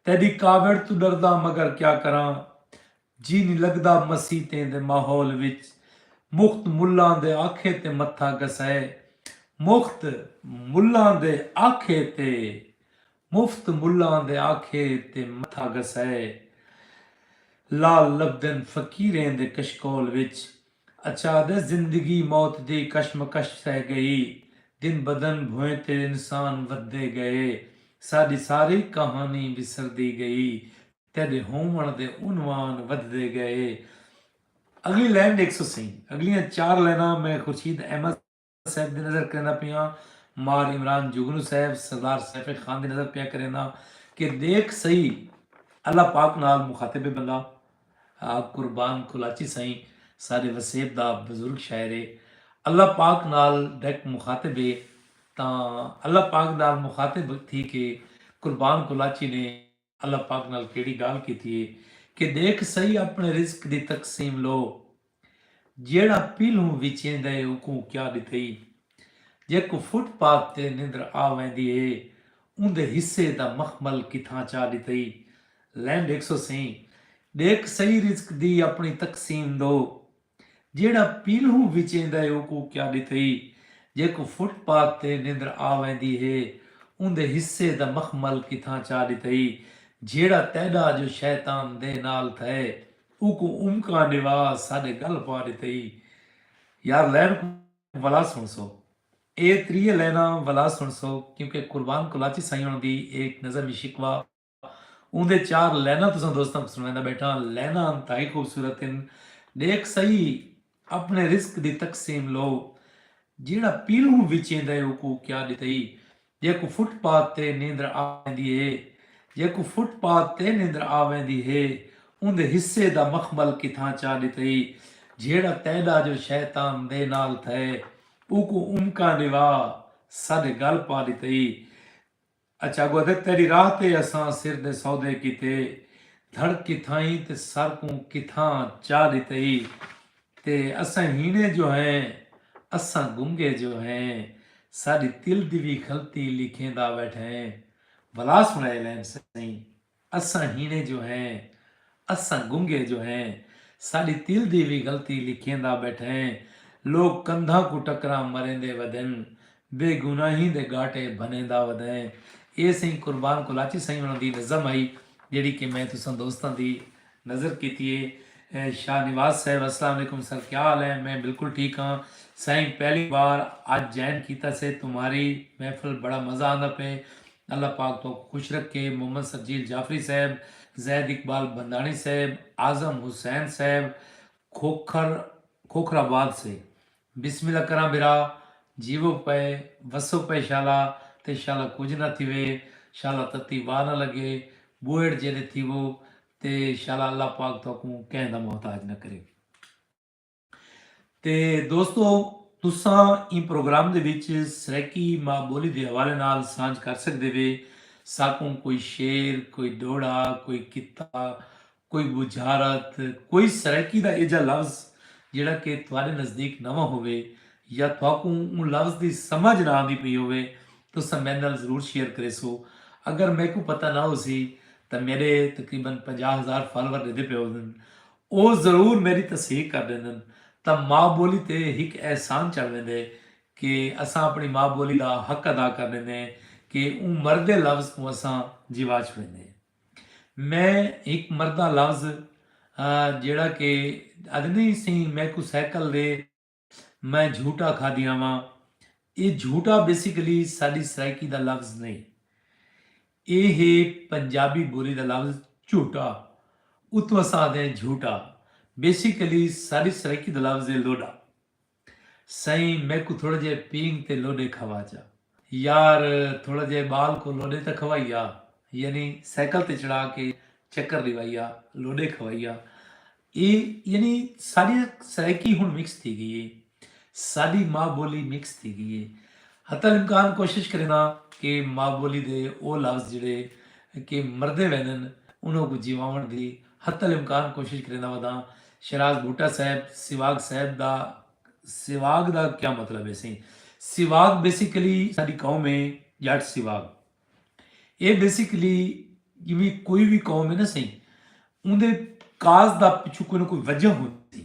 तेरी कावड़ तू डरदा मगर क्या करा। जी नहीं लगदा मसीते दे माहौल विच, मुख्त मुल्लां दे आखे ते मत्था गसाए। मुफ्त मुल्लां दे आखे ते मुफ्त मुल्लां दे आखे ते मत्था गसाए। लाल लबदन फकीरें दे कशकोल विच, अच्छा दे जिंदगी मौत दी कशमकश रह गई। दिन बदन भोए ते इंसान वधदे गए, साडी सारी कहानी विसरदी गई। तेरे होमण दे उनवान वधदे गए। अगली लाइन 100 अगलियां 4 लाइना मैं खुर्शीद अहमद साहब की नज़र करना पिया, मार इमरान जुगनू साहब सरदार सैफ खान की नज़र पिया करना कि देख सही अल्लाह पाक नाल मुखातिब बंदा कुर्बान कुलाची सही सारे वसेब दा बजुर्ग शायर है। अल्लाह पाक नाल डायरेक्ट मुखातिब है तो अल्लाह पाक नाल मुखातिब थी कि कुर्बान कुलाची ने अल्लाह पाक नाल केड़ी गाल की थी कि देख सही अपने रिस्क दी तकसीम लो, जेड़ा पीलू विचेंदा है उको क्या दिथई। जेको फुटपाथ ते निंद्र आ वेंदी है उंदे हिस्से दा मखमल किथां चा दिथई। लैंड 100 देख सही रिस्क दी अपनी तकसीम दो, जेड़ा पीलू विचेंदा है उको क्या दिथई। जेको फुटपाथ ते निंद्र आ वेंदी है उंदे हिस्से दा मखमल किथां चा दिथई। जेड़ा तैदा जो शैतान दे नाल थे उको उमका निवास साडे गल पा दितई। यार लैन को वला सुन सो, ये त्रीए लैना वला सुन सो, क्योंकि कुर्बान कुलाची साईं होना दी एक नज़म शिकवा उनके चार लैना तुम दोस्तों सुनांदा बैठा। लैना अंतहाई खूबसूरत इन, देख सही अपने रिस्क दी तकसीम लो, जेड़ा पीलू विचेंदा है उको क्या दितई। जेको फुटपाथ ते नींदर आवेंदी है, जेको फुटपाथ ते नींदर आवेंदी है, उनदे हिस्से दा मखमल किथां चा दितई। जेड़ा तैदा जो शैतान दे नाल थे, उको उमका निवा साडे गल पा दितई। अच्छा गोदे तेरी राह ते असां सिर दे सौदे किते, धड़ किथाई ते सर को किथां चा दितई। ते असां हीने जो हैं, असां गुंगे जो हैं, साडी तिल दी भी खलती लिखेंदा बैठे। भला सुनाए लैन सही, असां हीने जो हैं, असां गुंगे जो हैं, साडी तिल दी भी गलती लिखेंदा बैठे। लोग कंधा को टकरा मरेंदे वदन, बेगुनाही दे गाटे बनेंदा वदें। ये सही कुर्बान कुलाची सही उन्होंने दी नज़म आई, ਜਿਹੜੀ कि मैं तुसां दोस्तां दी नज़र की है। शाह निवाज साहब अस्सलाम वालेकुम सर, क्या हाल है? मैं बिल्कुल ठीक हाँ साईं, पहली बार आज जैन किया से तुम्हारी महफिल, बड़ा मज़ा आंदा पे। अल्लाह पाक तो खुश रखे। मोहम्मद सरजील जाफरी साहब, जैद इकबाल बंदानी साहब, आज़म हुसैन साहब खोखर खोखराबाद से, बिस्मिल्लाह करा बिरा, जीवो पे वसो पे शाला, ते शाला कुछ ना थिवे, शाला तती वाह ना लगे, बोएड़ जेड़े थी वो, ते शाला अल्लाह पाक तो कहने दा मोहताज न करे। ਤੇ ਦੋਸਤੋ ਤੁਸਾਂ ਇਹ ਪ੍ਰੋਗਰਾਮ ਦੇ ਵਿੱਚ ਸਰਾਇਕੀ ਮਾਂ ਬੋਲੀ ਦੇ ਹਵਾਲੇ ਨਾਲ ਸਾਂਝ ਕਰ ਸਕਦੇ ਵੇ। ਸਾਕੋਂ ਕੋਈ ਸ਼ੇਰ, ਕੋਈ ਦੋੜਾ, ਕੋਈ ਕਿੱਤਾ, ਕੋਈ ਬੁਝਾਰਤ, ਕੋਈ ਸਰਾਇਕੀ ਦਾ ਇਹ ਜਿਹਾ ਲਫ਼ਜ਼ ਜਿਹੜਾ ਕਿ ਤੁਹਾਡੇ ਨਜ਼ਦੀਕ ਨਵਾਂ ਹੋਵੇ ਜਾਂ ਤੁਹਾਨੂੰ ਉਹ ਲਫ਼ਜ਼ ਦੀ ਸਮਝ ਨਾ ਆਉਂਦੀ ਪਈ ਹੋਵੇ, ਤੁਸੀਂ ਮੇਰੇ ਨਾਲ ਜ਼ਰੂਰ ਸ਼ੇਅਰ ਕਰੇ ਸੋ। ਅਗਰ ਮੈਨੂੰ ਪਤਾ ਨਾ ਹੋ ਸੀ ਤਾਂ ਮੇਰੇ ਤਕਰੀਬਨ 50,000 ਫਾਲੋਅਰ ਦੇ ਪਏ ਹੋਣ, ਉਹ ਜ਼ਰੂਰ ਮੇਰੀ ਤਸਦੀਕ ਕਰ ਦਿੰਦੇ। ਤਾਂ ਮਾਂ ਬੋਲੀ ਤੇ ਇੱਕ ਅਹਿਸਾਨ ਚੜ वेंदे कि असां अपनी मां बोली का हक अदा कर देंगे कि वो मरदे लफ्ज़ को असां जिवा छुड़ेंगे। मैं एक मरदा लफ्ज़ जेड़ा कि अदनी सी मैं को साइकिल दे मैं झूठा खादिया वा, ये झूठा बेसिकली साडी सराइकी का लफ्ज़ नहीं, ये है पंजाबी बोली का लफ्ज़ झूठा, उतो असां आखदे झूठा। बेसिकली सारी सराइकी का लफ्ज़ है लोडा। साईं मैं को थोड़ा जे पींग ते लोडे खवा जा, यार थोड़ा जे बाल को लोडे तक खवाइया, यानी साइकिल ते चढ़ा के चक्कर दिवाइया, लोडे खवाइया। ये यानी सारी सराइकी हुण मिक्स थी गई है, साडी माँ बोली मिक्स थी गई है। हतल इम्कान कोशिश करना कि माँ बोली दे वो लफ्ज़ जिहड़े कि मरदे वैनन उन्हों को जीवावण दी हतल इम्कान कोशिश करना वदा। शराज बूटा साहब, सिवाग साहब दा, सिवाग दा क्या मतलब है? सही सिवाग बेसिकली साडी कौम है जट सिवाग, ये बेसिकली जिवें कोई भी कौम है ना सही, उनके काज दा पिछू कोई ना कोई वजह होती।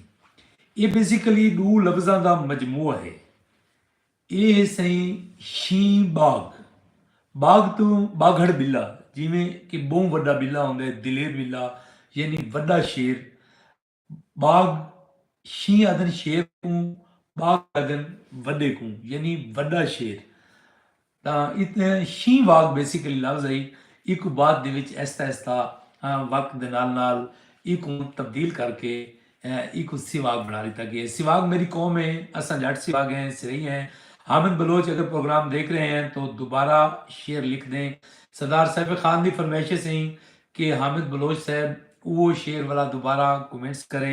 ये बेसिकली दो लफ्ज़ां दा मजमूआ है। ये है सही शी बाग, बाग तो बाघड़ बिल्ला, जिमें कि बहुत वड्डा बिल्ला होंदा है, दिलेर बिल्ला यानी वड्डा शेर। बाग शी आदन शेर को, बाग आदन वड्डे को यानी वड्डा शेर। ਤਾਂ ਇਤਨੇ ਸ਼ੀ ਵਾਗ ਬੇਸਿਕਲੀ ਲਫ਼ਜ਼ ਹੈ। ਇੱਕ ਬਾਅਦ ਦੇ ਵਿੱਚ ਐਸਤਾ ਐਸਤਾ ਵਕਤ ਦੇ ਨਾਲ ਨਾਲ ਇੱਕ ਨੂੰ ਤਬਦੀਲ ਕਰਕੇ एक सिवाग बना लेता गया। सिवाग मेरी कौम है, असा जट सिवाग हैं, सही हैं। हामिद बलोच अगर प्रोग्राम देख रहे हैं तो दोबारा शेर लिख दें। सरदार साहब खान की फरमाइशें सही कि हामिद बलोच साहब वो शेर वाला दोबारा कमेंट्स करे।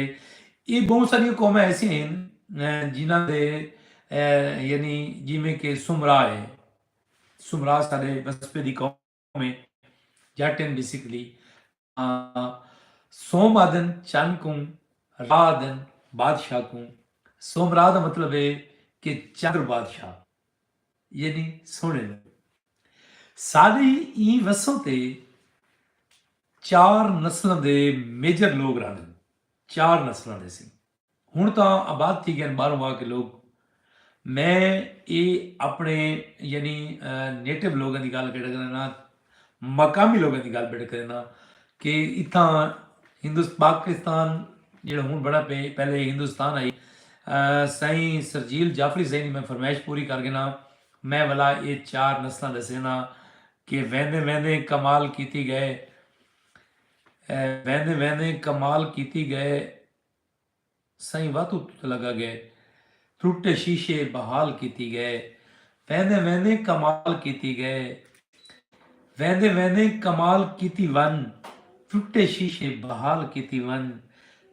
ये बहुत सारी कौमें ऐसी हैं जिन्हों के यानी जिमें कि सुमरा है, सुमरा सारे वस्पे की कौम है, जट हैं बेसिकली। सोम आदन चंद को, रादन बादशाह को। सोमरा का मतलब है कि चंद्र बादशाह यानी सोने। सारी ई वसों ते चार नस्लों के मेजर लोग रहते, चार नस्लों के सी। हुण तां आबाद थी गए बाहरों आके लोग। मैं ये अपने यानी नेटिव लोगों की गल करना, मकामी लोगों की गल करना कि इतना हिंदुस्तान पाकिस्तान ਜਿਹੜਾ ਹੁਣ ਬੜਾ ਪਹਿਲੇ ਹਿੰਦੁਸਤਾਨ आई ਸਾईं ਸਰਜੀਲ ਜਾਫਰੀ ਸਾईं ਦੀ मैं फरमाइश पूरी कर गिना मैं वाला ये 4 नस्लां दसना कि वहदे वहदे कमाल कीती गए वहदे वहदे कमाल कीती गए साईं वातू लगा गए टूटे शीशे बहाल कीती गए वहदे वहदे कमाल कीती गए वहदे वहदे कमाल कीती वन टूटे शीशे बहाल कीती वन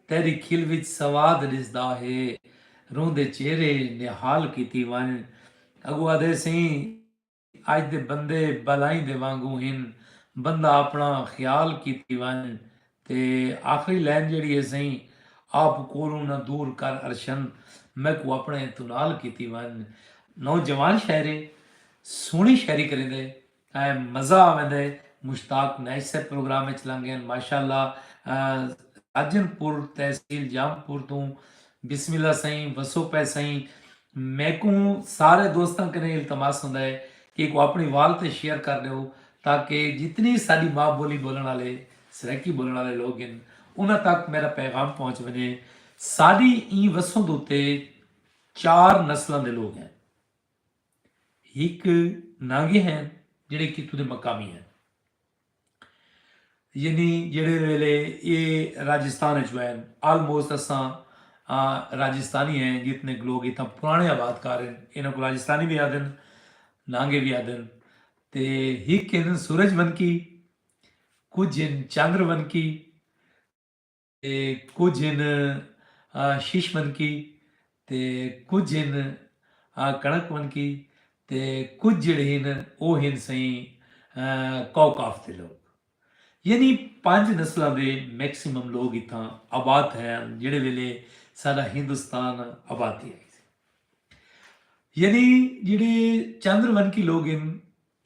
तेरी खिल विच सवाद रिसदा है रोंदे चेहरे निहाल कीती वन अगू आदे सी अज दे बंदे बलाई दे वांगू हिन बंदा अपना ख्याल कीती वन ते आखिरी लाइन जिहड़ी है सही आप कोलों ना दूर कर अरशन मैं को अपने तुनाल कीती वन नौजवान शायरे सोहनी शायरी करेंदे मज़ा आवेंदे मुश्ताक नैस से प्रोग्राम में चलांगे माशाअल्लाह राजनपुर तहसील जामपुर तो बिस्मिल्लाह सही वसो पै सही मैं को सारे दोस्तों कने इल्तमास होंदा है कि को अपनी वाल ते शेयर कर दो ताकि जितनी साडी माँ बोली बोलने वाले सराइकी बोलने वाले लोग हैं उन्हां तक मेरा पैगाम पहुंच वने साडी ई वसों दे उत्ते 4 नस्लों के लोग हैं एक नागे हैं ਜਿਹੜੇ ਕਿਤੋਂ ਦੇ ਮਕਾਮੀ ਹੈ यानी ਜਿਹੜੇ ਵੇਲੇ ये राजस्थान ਵਿੱਚ हैं आलमोस्ट असां राजस्थानी हैं जितने लोग इतना पुराने आबादकार हैं इन्हों को राजस्थानी भी आदन नांगे भी आदन ते हिक इन सूरजवंकी कुछ इन चंद्रवंकी ते कुछ इन शीशवंकी ते कुछ इन कणकवंकी ते कुछ जिहड़े हिन वो हिन सही कौकाफ के लोग यानी 5 नस्लों के मैक्सिमम लोग इतना आबाद हैं जिहड़े वेले साडा हिंदुस्तान आबादी है यानी जिहड़े चंद्रवंकी लोग हैं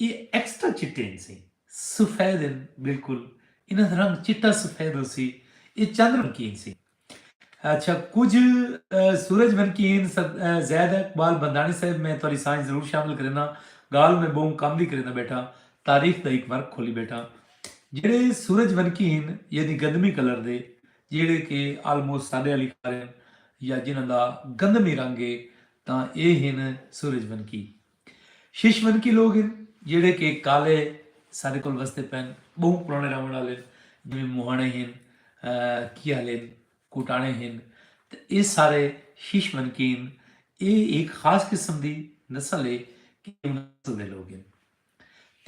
ये एक्स्ट्रा चिट्टे सी सफेद हैं बिल्कुल इन्हां दा रंग चिट्टा सफेद हो सी ये चंद्रवंकी सी अच्छा कुछ सूरजवंकी जैद इकबाल बंदानी साहब मैं थोड़ी साइंस जरूर शामिल करना गाल में बहुत कम भी करना बैठा तारीख का एक वर्क खोली बैठा ਜਿਹੜੇ सूरजवंकी हैं यानी गंदमी कलर दे ਜਿਹੜੇ कि आलमोस्ट साढ़े वाली कार या जिन्हों का गंदमी रंग है तो ये हैं सूरजवंकी शीशवंकी लोग हैं ਜਿਹੜੇ कि काले साढ़े को वसते पैन बहुत पुराने रंग वाले जिमें मोहाने हैं कियाले कुटाने हैं तो ये सारे शीशवंकी हैं ये एक खास किस्म की नस्ल है कि नस्ल के लोग हैं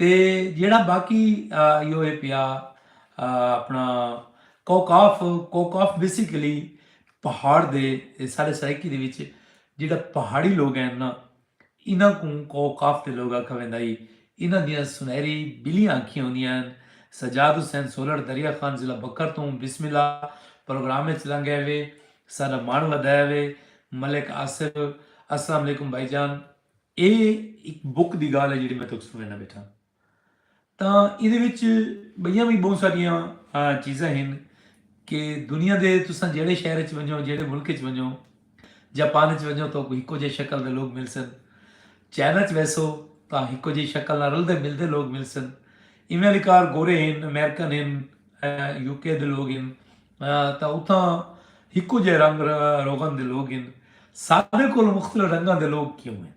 ਤੇ ਜਿਹੜਾ ਬਾਕੀ ਇਹੋ ਹੈ ਪਿਆ ਆਪਣਾ ਕੋਕਾਫ ਬੇਸਿਕਲੀ ਪਹਾੜ ਦੇ ਸਾਰੇ ਸਰਾਇਕੀ ਦੇ ਵਿੱਚ ਜਿਹੜਾ ਪਹਾੜੀ ਲੋਕ ਹਨ ਨਾ ਇਹਨਾਂ ਨੂੰ ਕੋਕਾਫ ਦੇ ਲੋਕ ਆਖਿਆ ਜਾਂਦਾ ਹੈ ਇਹਨਾਂ ਦੀਆਂ ਸੁਨਹਿਰੀ ਬਿਲੀਆਂ ਅੱਖੀਆਂ ਹੁੰਦੀਆਂ ਹਨ ਸਜਾਦ ਹੁਸੈਨ ਸੋਲੜ ਦਰਿਆ ਖਾਨ ਜ਼ਿਲ੍ਹਾ ਬੱਕਰ ਤੋਂ ਬਿਸਮਿल्ला ਪ੍ਰੋਗਰਾਮ ਵਿੱਚ ਲੰਘਿਆ ਵੇ ਸਾਡਾ ਮਾਣ ਵਧਾਇਆ ਵੇ ਮਲਿਕ ਆਸਿਫ अस्सलाम वालेकुम भाईजान ਇਹ ਇੱਕ ਬੁੱਕ ਦੀ ਗੱਲ ਹੈ ਜਿਹੜੀ ਮੈਂ ਤੁਹਾਨੂੰ ਸੁਣਾਉਣਾ ਬੈਠਾ ਤਾਂ ਇਹਦੇ ਵਿੱਚ ਬਈਆਂ ਵੀ ਬਹੁਤ ਸਾਰੀਆਂ ਚੀਜ਼ਾਂ ਹਨ ਕਿ ਦੁਨੀਆ ਦੇ ਤੁਸੀਂ ਜਿਹੜੇ ਸ਼ਹਿਰ 'ਚ ਵਜੋ ਜਿਹੜੇ ਮੁਲਕ 'ਚ ਵਜੋ ਜਾਪਾਨ 'ਚ ਵਜੋ ਤਾਂ ਕੋਈ ਇੱਕੋ ਜਿਹੇ ਸ਼ਕਲ ਦੇ ਲੋਕ ਮਿਲ ਸਨ ਚਾਈਨਾ 'ਚ ਵੈਸੋ ਤਾਂ ਇੱਕੋ ਜਿਹੀ ਸ਼ਕਲ ਨਾਲ ਰਲਦੇ ਮਿਲਦੇ ਲੋਕ ਮਿਲ ਸਨ ਇਵੇਂ ਲਿਕਾਰ ਗੋਰੇ ਹਨ ਅਮਰੀਕਨ ਹਨ ਯੂਕੇ ਦੇ ਲੋਕ ਹਨ ਤਾਂ ਉੱਥਾਂ ਇੱਕੋ ਜਿਹੇ ਰੰਗ ਰੋਗਨ ਦੇ ਲੋਕ ਹਨ ਸਾਡੇ ਕੋਲ ਮੁxtਲਫ ਰੰਗਾਂ ਦੇ ਲੋਕ ਕਿਉਂ ਹਨ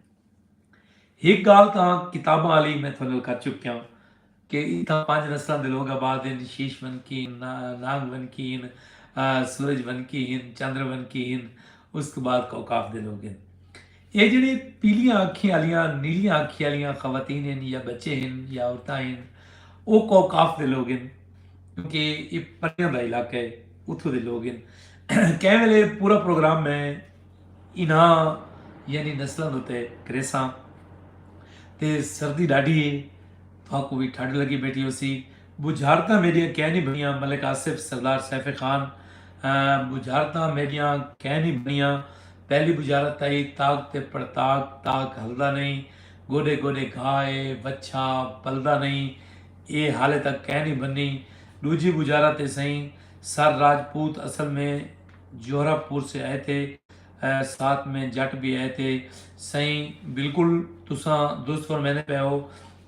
ਇੱਕ ਗੱਲ ਤਾਂ ਕਿਤਾਬਾਂ ਵਾਲੀ ਮੈਂ ਤੁਹਾਨੂੰ ਕਰ ਚੁੱਕਿਆ कि इतना 5 नस्लों के लोग आबाद हैं शीशवंकी नागवंकी सूरजवंकी चंद्रवंकी उसके बाद कौकाफ के लोग हैं ये जिहड़े पीलियां अखियां वालियां नीलियां अखियां वालियां खवातीन हैं या बच्चे हैं या औरतां हैं वो कौकाफ के लोग हैं क्योंकि ये परियां का इलाका है उत्थों के लोग हैं कै वेले पूरा प्रोग्राम मैं इन्हां यानी नस्लों के उत्ते करेसां ते सर्दी डाढ़ी है आपको भी ठंड लगी बैठी हो सी बुझारतां मेरिया कह नहीं बनिया मलिक आसिफ सरदार सैफ खान बुझारतां मेरिया कह नहीं बनिया पहली बुझारत आई ताक ते पड़ताक ताक हलदा नहीं गोडे गोडे घाए बच्छा पलदा नहीं ये हाले तक कह नहीं बनी दूजी बुझारत है सही सर राजपूत असल में जोहरापुर से आए थे साथ में जट भी आए थे सही बिल्कुल तुसा दोस्त और मैंने पे हो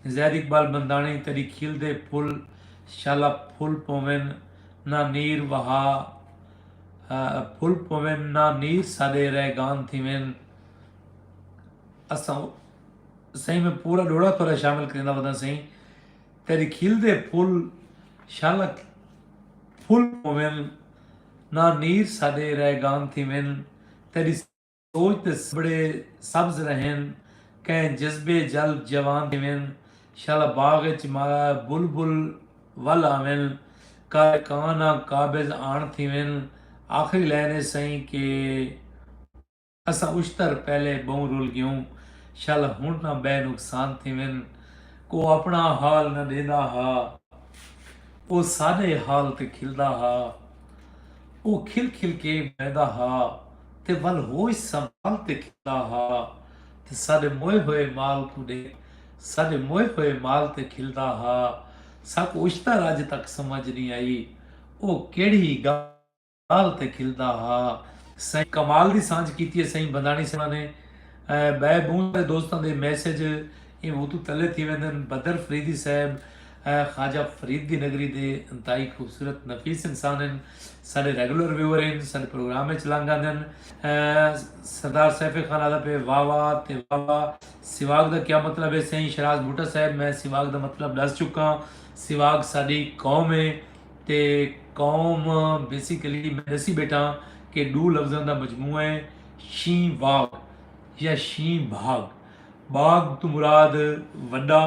जैद इकबाल बंदानी तेरी खिलदे फुल शाला फुल पोवन ना नीर वहा फुल पवन ना नीर साडे रहगान थीवन असां सही में पूरा डोड़ा थोड़ा शामिल करींदा वञा सही तेरी खिलदे फुल शाला फुल पवन ना नीर साडे रहगान थीवन तेरी सोच ते बड़े सब्ज रहन कैं जज्बे जल जवान थीवन शाला बाग च मारा बुलबुल वल आवन का काना काबिज आण थीवन आखिरी लाइन सही के असां उश्तर पहले बहु रुल गयूं शाला हुण ना बे नुकसान थीवन को अपना हाल न ॾींदा हा ਉਹ ਸਾਡੇ ਹਾਲ ਤੇ ਖਿਲਦਾ ਹਾ ਉਹ ਖਿਲ ਖਿਲ ਕੇ ਬਹਿੰਦਾ ਹਾ ਤੇ ਵੱਲ ਹੋਈ ਸੰਭਾਲ ਤੇ ਖਿਲਦਾ ਹਾ ਤੇ ਸਾਡੇ ਮੋਏ ਹੋਏ ਮਾਲ ਕੁੜੇ ਸਾਡੇ ਮੋਏ ਹੋਏ ਮਾਲ ਤੇ ਖਿਲਦਾ ਹਾ ਸਾਕ ਉਸ਼ਤਰ ਅੱਜ ਤੱਕ ਸਮਝ ਨਹੀਂ ਆਈ ਉਹ ਕਿਹੜੀ ਗੱਲ ਤੇ ਖਿਲਦਾ ਹਾ ਸਹੀ ਕਮਾਲ ਦੀ ਸਾਂਝ ਕੀਤੀ ਹੈ ਸਹੀ ਬੰਦਾਣੀ ਸਾਹਿਬ ਨੇ ਬੈ ਬੂਹ ਦੇ ਦੋਸਤਾਂ ਦੇ ਮੈਸੇਜ ਇਹ ਉਹ ਤੋਂ ਤਲੇ ਥੀ वेंदे बदर फरीदी साहब ख्वाजा फरीद की नगरी के इंतहाई खूबसूरत नफीस इंसान हैं साढ़े रेगुलर व्यूअर हैं साढ़े प्रोग्राम में चलांगा हैं सरदार सैफ खान आदा पे वाह वाह ते वाह वाह सिवाग का क्या मतलब है सही शराज बूटा साहब मैं सिवाग का मतलब दस चुका सिवाग साड़ी कौम है ते कौम बेसिकली मैं दसी बैठा कि दो लफ्ज़ों का मजमूआ है शी वाग या शी भाग बाग तो मुराद वड्डा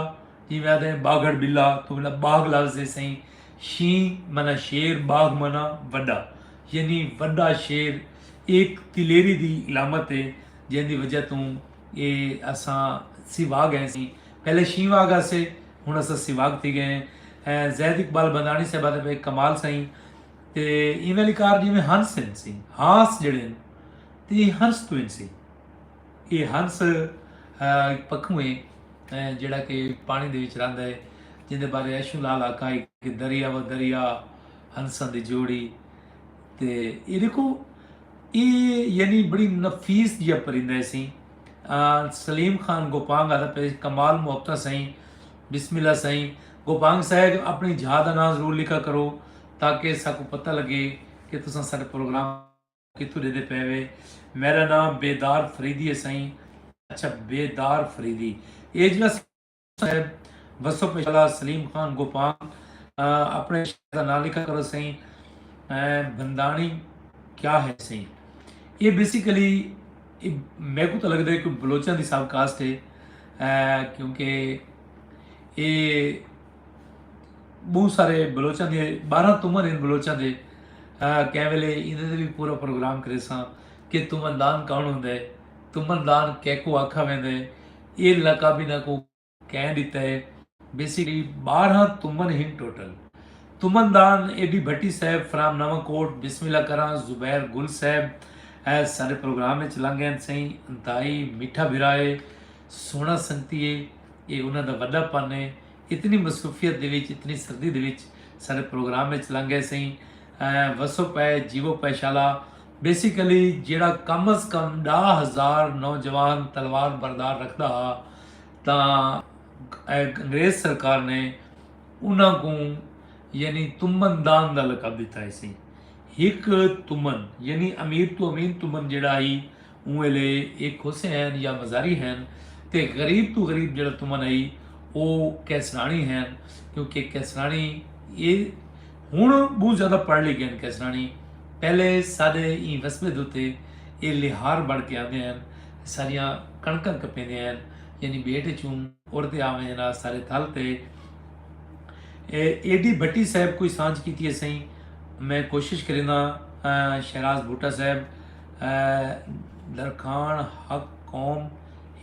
जिमें आते हैं बागड़ बिल्ला तो मतलब बाग लफ्ज़ है सही शी मना शेर बाग मना वड्डा यानी वड्डा शेर एक तिलेरी दी इलामत है जिंदी वजह तो ये असा सिवाग है सी पहले शी वाग आसे हुण असा सिवाग थी गए हैं जैद इकबाल बंदानी से बात पे कमाल सही ते इवें लिकार जिमें हंस हैं सी हास जड़े ते हंस तो सी ये हंस पखू है ਜਿਹੜਾ ਕਿ ਪਾਣੀ ਦੇ ਵਿੱਚ ਰਹਿੰਦਾ ਹੈ ਜਿਹਦੇ ਬਾਰੇ ਐਸ਼ੂ ਲਾਲ ਆਖਾ ਕਿ ਦਰਿਆ व ਦਰਿਆ ਹੰਸਾਂ ਦੀ ਜੋੜੀ ਤੇ ਇਹ ਦੇਖੋ ਇਹ ਯਾਨੀ ਬੜੀ ਨਫੀਸ ਜਿਹਾ ਪਰਿੰਦਾ ਸੀ सलीम खान गोपांग आदा पे कमाल मुहब्बत सही बिस्मिल्लाह सही गोपांग साहब अपनी जहा का नाम जरूर लिखा करो ताकि साकू पता लगे कि तुम सारे प्रोग्राम कितों देते पे वे मेरा नाम बेदार फरीदी है सही अच्छा बेदार फरीदी एजला साहब वसो पेशाला सलीम खान गोपांग अपने का नाम लिखा करो सही बंदानी क्या है सही ये बेसिकली मेरे को तो लगता है कि बलोचां की सब कास्ट है क्योंकि ये बहुत सारे बलोचां के 12 तुमन इन बलोचां के कै वेले इन्हें भी पूरा प्रोग्राम करे सा कि तुमनदान कौन होंगे तुमनदान कैको आखा वेंदे ये लकाबी ना को कह दिता है बेसिकली 12 तुमन ही टोटल तुमनदान एडी भट्टी साहब फ्राम नवाकोट बिस्मिल्लाह करा जुबैर गुल साहब सारे प्रोग्राम में चलांगे सही इंतहाई मीठा बिराए सोना संगती है ये उन्होंने वड्डापन है इतनी मसरूफियत दे विच इतनी सर्दी दे विच सारे प्रोग्राम में चलांगे सही वसो पै जीवो पैशाला बेसिकली ਜਿਹੜਾ कम अज़ कम 10,000 नौजवान तलवार बरदार रखता ਤਾਂ अंग्रेज़ सरकार ने उन्हों को यानी तुमनदान का लकब दिता है सी एक तुमन यानी अमीर तो अमीर तुमन जड़ा ही उले एक हुसैन या मजारी हैं तो गरीब तो गरीब जड़ा तुमन आई वो कैसरानी हैं क्योंकि कैसरानी ये हूँ बहुत ज़्यादा पढ़ लिखे हैं कैसरानी पहले साढ़े वसबे दुते ये लिहार बढ़ के आते हैं सारिया कणक कपेंदे हैं यानी बेट चूं उड़ते आवे ना सारे थल ते एडी भट्टी साहब कोई सांझ की है सही मैं कोशिश करेंदा शहराज बूटा साहब दरखान हक कौम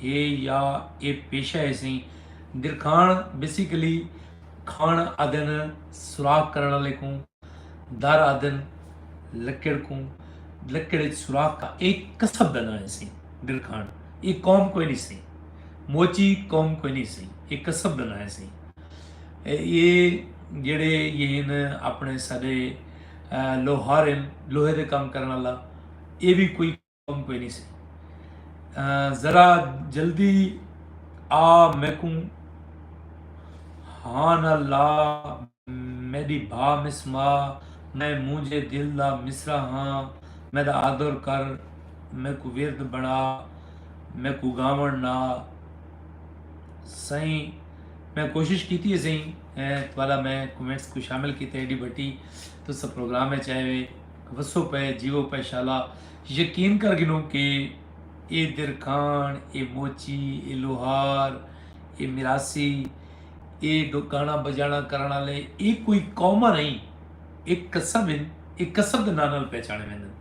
है या ये पेशा है सही दरखान बेसिकली खान आदन सुराख करने वाले को दर आदन लकड़ को लकड़ सुराख का एक कसब बनाए सी दिलखान ये कौम कोई नहीं सी मोची कौम कोई नहीं सी एक कसब बनाए सी ये जेड़े ये अपने सारे लोहार लोहे के काम करने वाला ये भी कोई कौम कोई नहीं सी ज़रा जल्दी आ मैं को हाँ न ला मेरी भा मिसमा मैं मुझे दिल दा मिसरा हाँ मेरा आदर कर, मैं को विरद बना, मैं को गावण ना सही। मैं कोशिश की थी सही वाला मैं कमेंट्स को शामिल किए एडी बटी तो सब प्रोग्राम है चाहे वसो पे जीवो पे शाला यकीन कर गिनो कि ये दिरखान ये मोची ये लोहार ये मिरासी ये गाना बजाना करने वाले ये कोई कौमा नहीं, एक कसब इन एक कसब दे नाल पहचाने वेंदे।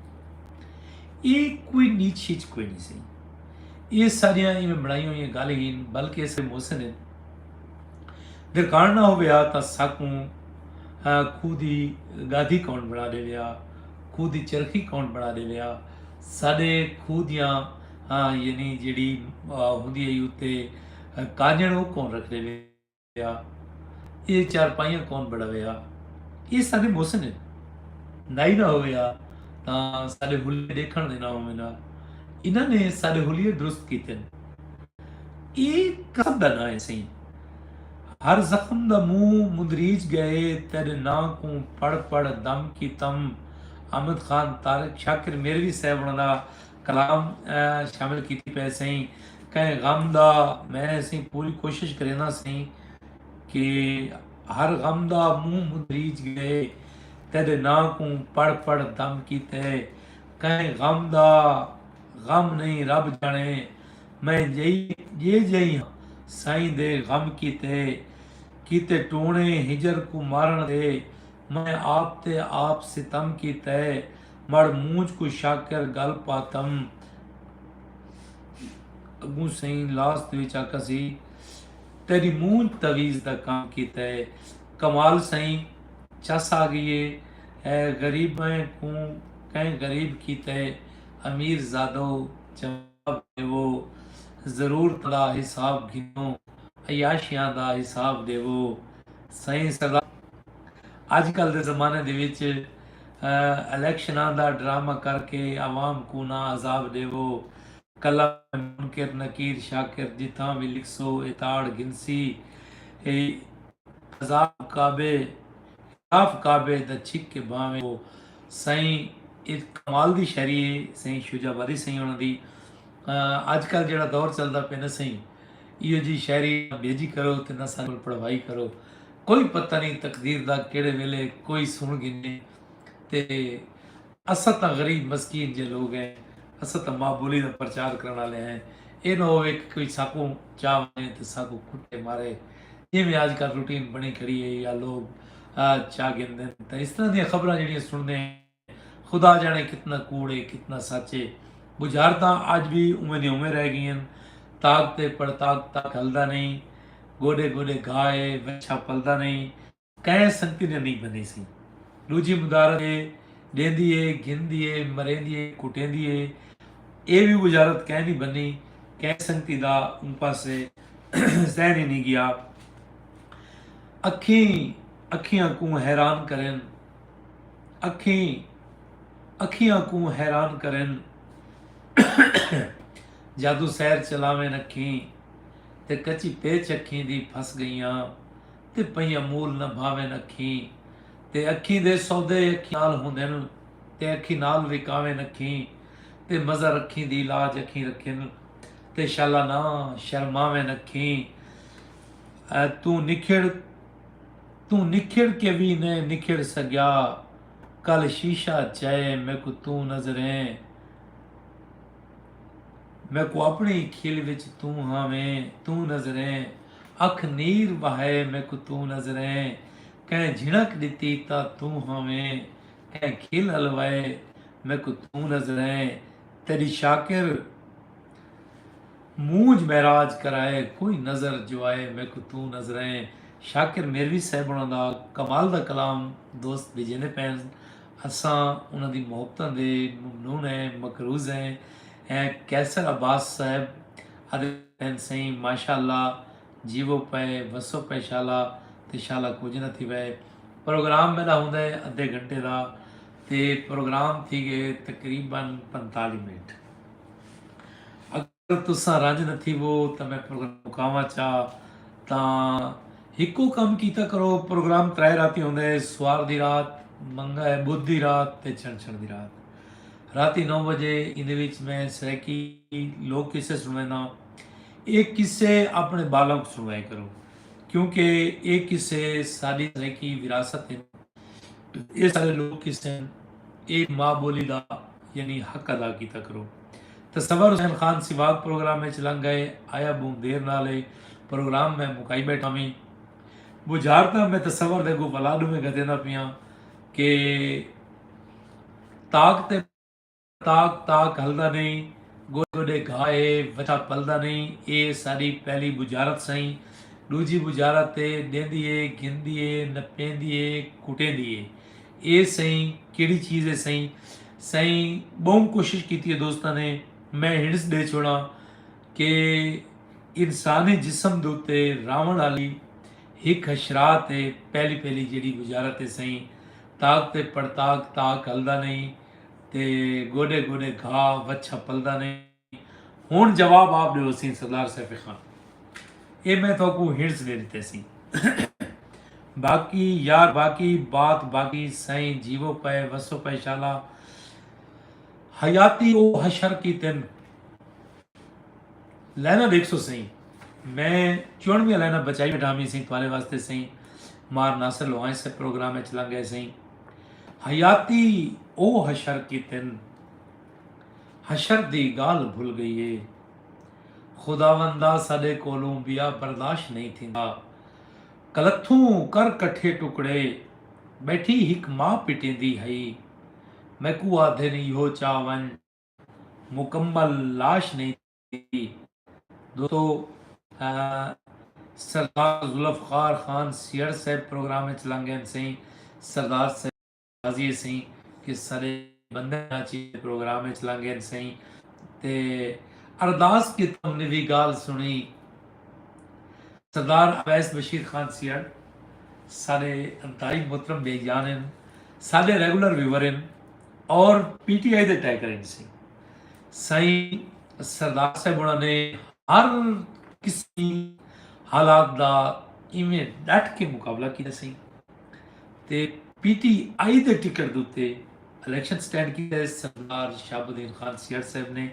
ये कोई नीच शीच कोई नहीं सही, ये सारियां इवें बनाई हुई गल ही बल्कि इस मोहसिन है दिरखान ना होया तो साकू खूह की गाधी कौन बना दे लिया, खूह की चरखी कौन बना दे लिया, साडे खूह दियां यानी जिहड़ी हुंदी है उत्ते काजण वो कौन रख लिया, ये चारपाइयां कौन बढ़ाविया, ये साडे मोहसिन है। नाई ना होया ਤਾਂ ਸਾਡੇ ਹੁਲੀਏ ਦੇਖਣ ਦੇ ਨਾ ਹੋਵੇ ਨਾ, ਇਹਨਾਂ ਨੇ ਸਾਡੇ ਹੁਲੀਏ ਦਰੁਸਤ ਕੀਤੇ ਨੇ। ਇਹ ਕਸਮ ਦਾ ਨਾ ਹੈ ਸਹੀ, हर जख्म दा मुंह मुंदरीज गए तेरे ना को पढ़ पढ़ दम की तम। आमिद खान तारक शाकिर मेरवी साहब उन्होंने कलाम शामिल की पै सही कहीं गम दा मैं सी पूरी कोशिश करे ना सही कि हर गम दा मुंह मुंदरीज गए तेरे ना को पढ़ पढ़ दम कीते। कहीं गम दा गम नहीं रब जाने मैं ये जई साईं दे गम कीते टूणे हिजर को मारन दे मैं आप ते आप सितम कीते मड़ मूंझ को शाकर गल पातम। अगू सही लास्ट विच आकसी तेरी मूंझ तवीज दा काम कीते कमाल सही चस आ गई है गरीब को कहीं गरीब कीते अमीर जादो जवाब देवो जरूर तला हिसाब गिनो अयाशियां दा हिसाब देवो। सही सरदार ਅੱਜ ਕੱਲ੍ਹ ਦੇ ਜ਼ਮਾਨੇ ਦੇ ਵਿੱਚ ਇਲੈਕਸ਼ਨਾਂ ਦਾ ਡਰਾਮਾ ਕਰਕੇ ਆਵਾਮ को ना अजाब देवो कला मुनकिर नकीर शाकिर जिथा भी लिखसो इताड़ गिनसी अजाब काबे खिलाफ काबे द छिक के भावे वो सही एक कमाल दी शायरी है सही शुजाबारी सही उन्हों दी ਅੱਜ ਕੱਲ੍ਹ ਜਿਹੜਾ ਦੌਰ ਚੱਲਦਾ ਪਿਆ ਨਾ ਸਹੀ ਇਹੋ ਜੀ ਸ਼ਾਇਰੀ ਭੇਜੀ ਕਰੋ ਤੇ ਨਾ ਸਾਨੂੰ ਪੜ੍ਹਾਈ ਕਰੋ कोई पता नहीं तकदीर दा केड़े वेले कोई सुन गिने ते असा तां गरीब मस्कीन जे लोग हैं असा तां मां बोली दा प्रचार करने वाले हैं ये ना होवे कि कोई साकू चाहे ते साकू कुट्टे मारे जिवें अजकल रूटीन बनी खड़ी है या लोग चाह गिनदे ते इस तरह दी खबरां जिहड़ियां सुनदे हैं खुदा जाने कितना कूड़े कितना सच्चे बुझारतां अज भी उवें दी उवें रह गई ताक ते पड़ताक तक हलदा नहीं गोडे गोडे गाए वच्छा पलदा नहीं कह संगति ने नहीं बनी सी दूजी मुदारत देंदी है गिनदी है मरेंदी है कुटेंदी है ये भी बुझारत कह नहीं बनी कह संगति दा उन पासे सहन ही नहीं गया। अखी अखियां को हैरान करन अखी अखियां को हैरान करन जादू सैर चलावे अखी ते कच्ची पेच अखी दी फस गईयां ते पईयां मूल न भावें अखी ते अखी दे सौदे अखी नाल हुंदे न ते अखी नाल विकावें अखी ते मज़ा रखी दी लाज अखी रखन ते शाला ना शर्मावें अखी तू निखिड़ के भी ने निखिड़ सग्या कल शीशा चाहे मैं को तू नजरें मैं को अपनी खिल विच तू हावें तू नजरें अख नीर वहाए मैं को तू नजरें कह झिणक दिती ता तू हावें कह खिल हलवाए मैं को तू नजरें तेरी शाकिर मूंझ महराज कराए कोई नज़र जो आए मैं को तू नजरें। शाकिर मेरवी साहब उन्हों दा कमाल दा कलाम दोस्त भेजे ने पैन असां उन्हों दी मुहब्बतां दे ममनून है मकरूज हैं कैसर अब्बास साहब अदन सही माशाअल्लाह जीवो पे वसो पे शाला ते शाला कुछ न थी वै प्रोग्राम मेरा होंदा है अद्धे घंटे का ते प्रोग्राम थी गए तकरीबन 45 मिनट। अगर तुसा रंज न थी वो तो मैं प्रोग्राम मुकावा चाह तां हिको कम कीता करो प्रोग्राम 3 राती होंदे स्वार दी रात मंगा है बुध दी रात ते छण दी रात ਰਾਤੀ 9 ਵਜੇ ਇਹਦੇ ਵਿੱਚ ਮੈਂ ਸਰਾਇਕੀ ਲੋਕ ਕਿੱਸੇ ਸੁਣਾਉਣਾ। ਇਹ ਕਿੱਸੇ ਆਪਣੇ ਬਾਲਾਂ को सुनवाया करो, क्योंकि ये किस्से साडी सराइकी विरासत है। ये सारे लोग किस्से हैं, एक माँ बोली दा यानी हक अदा किया करो। तसव्वुर हुसैन खान सिवाग प्रोग्राम में चलंग गए आया बूम देर नाले प्रोग्राम में मुकाई बैठा मी बुझारता मैं तसव्वुर दे गो बलाडू में गते ना पिया कि ताक ते ताक ताक हलदा नहीं, गोडे गोडे घाए वछा पलदा नहीं। ये सारी पहली बुझारत सही। दूजी बुझारत ते देंदी है गिंदी है नपेंदी है कुटेंदी है। ये सही केड़ी चीज़ है सही सही बहुत कोशिश की है दोस्तों ने। मैं हिंट्स दे छोड़ा कि इंसानी जिस्म दे उत्ते रावण वाली हिक हशरात है। पहली पहली जी बुझारत है सही ताक ते पड़ताक ताक हलदा नहीं ते गोडे गोडे घा वच्छा पलदा नहीं। हुण जवाब आप दो सी सरदार सैफ खान, ये मैं तो को हिंट्स दे देते सी। बाकी यार बाकी बात बाकी सही जीवो पे वसो पे शाला हयाती ओ हशर की तिन लैना देख सो सही। मैं चुन भी लैना बचाई बिठामी सी तुम्हारे वास्ते सही मार नासर लोहाई से प्रोग्राम में चला गए सही। हयाती ओ हशर की तिन हशर दी गाल भूल गई है। खुदावंदा साडे कोलों बिया बर्दाश्त नहीं थींदा। कलथू कर कट्ठे टुकड़े बैठी हिक मां पिटेंदी हई। मैं को आधे नहीं हो चावन मुकम्मल लाश नहीं थी। दोस्तों सरदार जुल्फकार खान सियर साहब प्रोग्राम में चलांगे सही सरदार साहब गाजी सही कि सारे बंदे नाची प्रोग्राम में चलांगे सही ते अरदास की तुमने भी गाल सुनी। सरदार अवैस बशीर खान सियर सारे अंताई मुहतरम बेजान हैं, सारे रेगुलर व्यूवर हैं और पीटीआई दे टैकर हैं सी सही। सरदार साहब उन्होंने हर किसी हालात दा इवें डट के मुकाबला किया सही ते पीटीआई दे टिकट उत्ते इलेक्शन स्टैंड किया सरदार शाहबुद्दीन खान सियर साहब ने।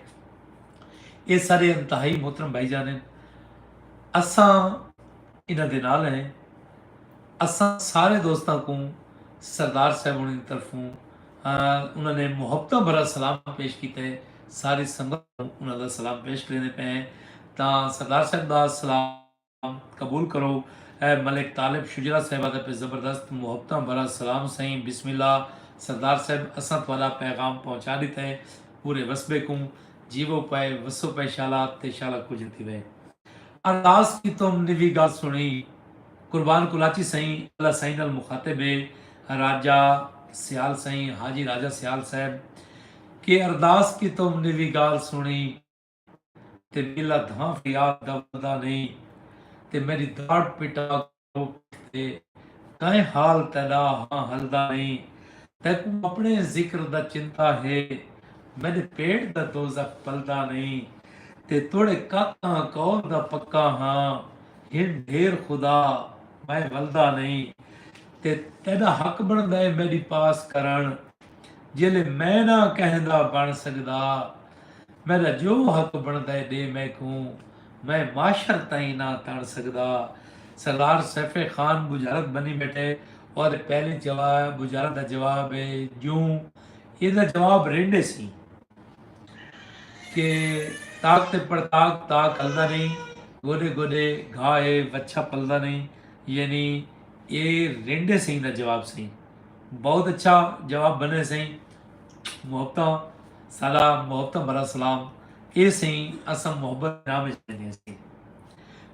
ये सारे इंतहाई मोहतरम भाईजान हैं। असा इन्हां दे नाल हैं। असा सारे दोस्तों को सरदार साहब उन्होंने तरफों उन्होंने मुहब्बत भरा सलाम पेश किया है। सारी संगत उन्होंने सलाम पेश करने पे हैं तो सरदार साहब का सलाम कबूल करो। मलिक तालिब शुजरा साहब पे ज़बरदस्त मुहब्बत भरा सलाम सही बिस्मिल्लाह। सरदार साहब असा थोड़ा पैगाम पहुँचा देते हैं पूरे वसबे को जीवो पाए वसो पे शाला ते शाला कुछ थी वे। अरदास की तुमने भी गाल सुनी कुर्बान कुलाची सही अल्लाह सही नल मुखातिबे राजा सियाल सही हाजी राजा सियाल साहब के अरदास की तुमने भी गाल सुनी ते मिला धां फरियाद दवदा नहीं ते मेरी दाड़ पिटा ते कहीं हाल तेरा हाँ हलदा नहीं तैकू अपने जिक्र दा चिंता है मेरे पेट दा दोज़ख पलदा नहीं ते थोड़े काका कौर दा पक्का हाँ हिन ढेर खुदा मैं वलदा नहीं ते तेरा हक बनदा है मेरी पास करण जिले मैं ना कहंदा बन सकदा मेरा जो हक बनदा है दे मैं को मैं माशर ताई ना तड़ सकदा। सरदार सैफे खान बुझारत बनी बैठे और पहले जवाब बुझारत का जवाब है यूं ਇਹਦਾ जवाब रेंडे सी कि ताक ते पड़ताक ताक हलदा नहीं गोडे गोडे घाए वच्छा पलदा नहीं यानी ये रेंडे सिंह का जवाब सी। बहुत अच्छा जवाब बने सही मुहब्बत सलाम मुहब्बत भरा सलाम ये सही असम मोहब्बत नाम सी।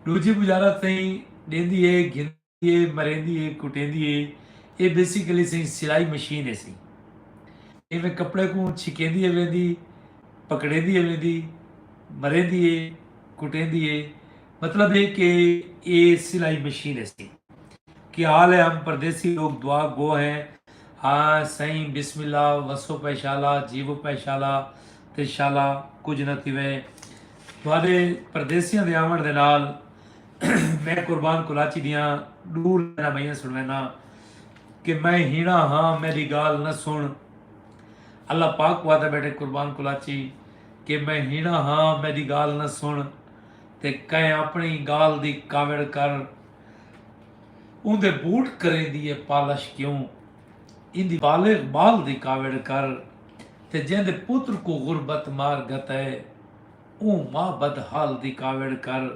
दूजी बुझारत सही देंदी है घिंदी है मरेंदी है कुटेंदी है। ये बेसिकली सही सिलाई मशीन है सी। इवें कपड़े को छिकेंदी है वेंदी पकड़ेंदी है वेंदी मरेंदी है कुटेंदी है। मतलब है कि ये सिलाई मशीन है सी। क्या हाल है हम परदेसी लोग दुआ गो हैं हाँ सही बिस्मिल्लाह वसो पैशाला जीवो पैशाला ते शाला कुछ न थिवे तुहाडे परदेसियां दे आवन दे नाल मैं कुर्बान कुलाची दियां दूर ना भैया सुन लेना कि मैं हीणा हाँ मेरी गाल न सुन अल्लाह पाक वादा बैठे कुर्बान कुलाची कि मैं हीणा हाँ मेरी गाल न सुन ते कह अपनी गाल दी कावड़ कर उंदे बूट करें दी पालश क्यों इंदी बालिग बाल दी कावड़ कर ते जिंदे पुत्र को गुरबत मार गतै ऊ माँ बदहाल दी कावड़ कर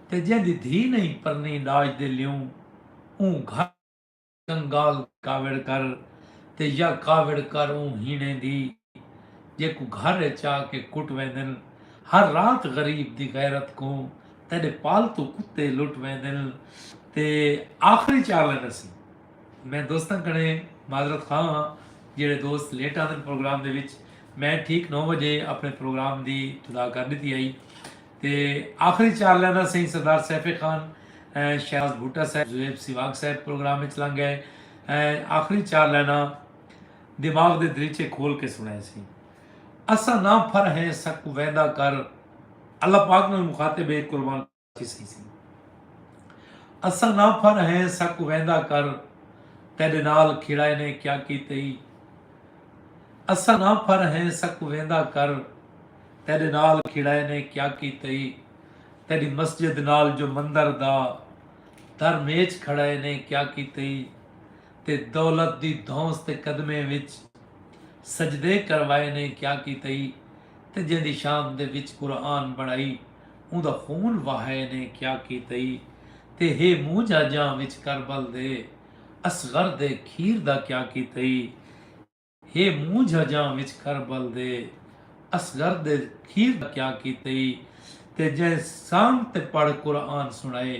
ते जिंदी धी नहीं परनी नाज दे लियूं ऊ घर कंगाल कावड़ कर ते या कावड़ कर ऊ हीणे दी जे को घर चा के कुट वेंदन हर रात गरीब दी गैरत को तेरे पालतू कुत्ते लुट वेंदन ते आखिरी चार लेना सी मैं दोस्तां कने माजरत खां ਜਿਹੜੇ ਦੋਸਤ ਲੇਟ ਆਉਂਦੇ ਪ੍ਰੋਗਰਾਮ ਦੇ ਵਿੱਚ ਮੈਂ ਠੀਕ 9 ਵਜੇ ਆਪਣੇ ਪ੍ਰੋਗਰਾਮ ਦੀ ਇਬਤਦਾ ਕਰ ਦਿੱਤੀ ਆਈ ਤੇ ਆਖਰੀ ਚਾਰ ਲੈਣਾ ਸਹੀ ਸਰਦਾਰ ਸੈਫੀ ਖਾਨ ਸ਼ਹਿਬਾਜ਼ ਭੁੱਟਾ ਸਾਹਿਬ ਜ਼ੁਹੈਬ ਸਿਵਾਗ ਸਾਹਿਬ ਪ੍ਰੋਗਰਾਮ ਵਿੱਚ ਲੰਘ ਗਏ ਆਖਰੀ ਚਾਰ ਲੈਣਾ ਦਿਮਾਗ ਦੇ ਦਰੀਚੇ ਖੋਲ ਕੇ ਸੁਣਾਏ ਸੀ ਅਸਾਂ ਨਾ ਫਰ ਹੈ ਸਕ ਵੈਦਾ ਕਰ ਅੱਲਾਹ ਪਾਕ ਨਾਲ ਮੁਖਾਤਬ ਹੈ ਕੁਰਬਾਨ ਸਹੀ ਸੀ ਅਸਾਂ ਨਾ ਫਰ ਹੈ ਸਕ ਵੈਦਾ ਕਰ तेरे नाल खिड़ाए ने क्या कीते असा ना फर है सक वेंदा कर तेरे नाल खिड़ाए ने क्या कीते तेरी मस्जिद नाल जो मंदिर दा दर मेज खड़ाए ने क्या कीते ते दौलत दी धौंस ते कदमे विच सजदे करवाए ने क्या कीते ते जिंदी शाम दे विच कुरान बनाई उंदा खून वहाए ने क्या कीते ते हे मूंह जाजां विच करबल दे असगर दे खीर दा क्या कीते हे मूंह जजां विच करबल दे असगर दे खीर दा क्या कीते ते जे शाम ते पढ़ कुरान सुनाए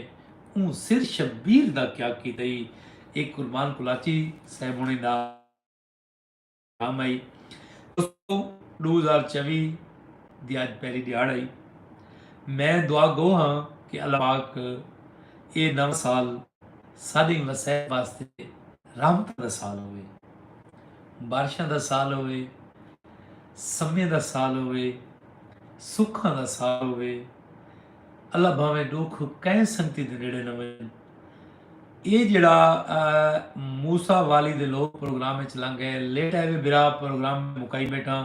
ऊ सिर शब्बीर दा क्या कीते एक कुर्बान कुलाची साहबों दा नाम आई दोस्तों 2024 दी अज पहली दिहाड़ आई मैं दुआ गो हाँ कि अल्लाह पाक ये नव साल साडी वसै वास्ते रहमत दा साल होवे बारिशां दा साल होवे समय दा साल होवे सुखां दा साल होवे अल्लाह भावें दुख कैं संगती दे नेड़े न होवे ये जिहड़ा मूसा वाली दे लोग प्रोग्राम विच लंघ गए लेट आए बिरा प्रोग्राम मुकाई बैठा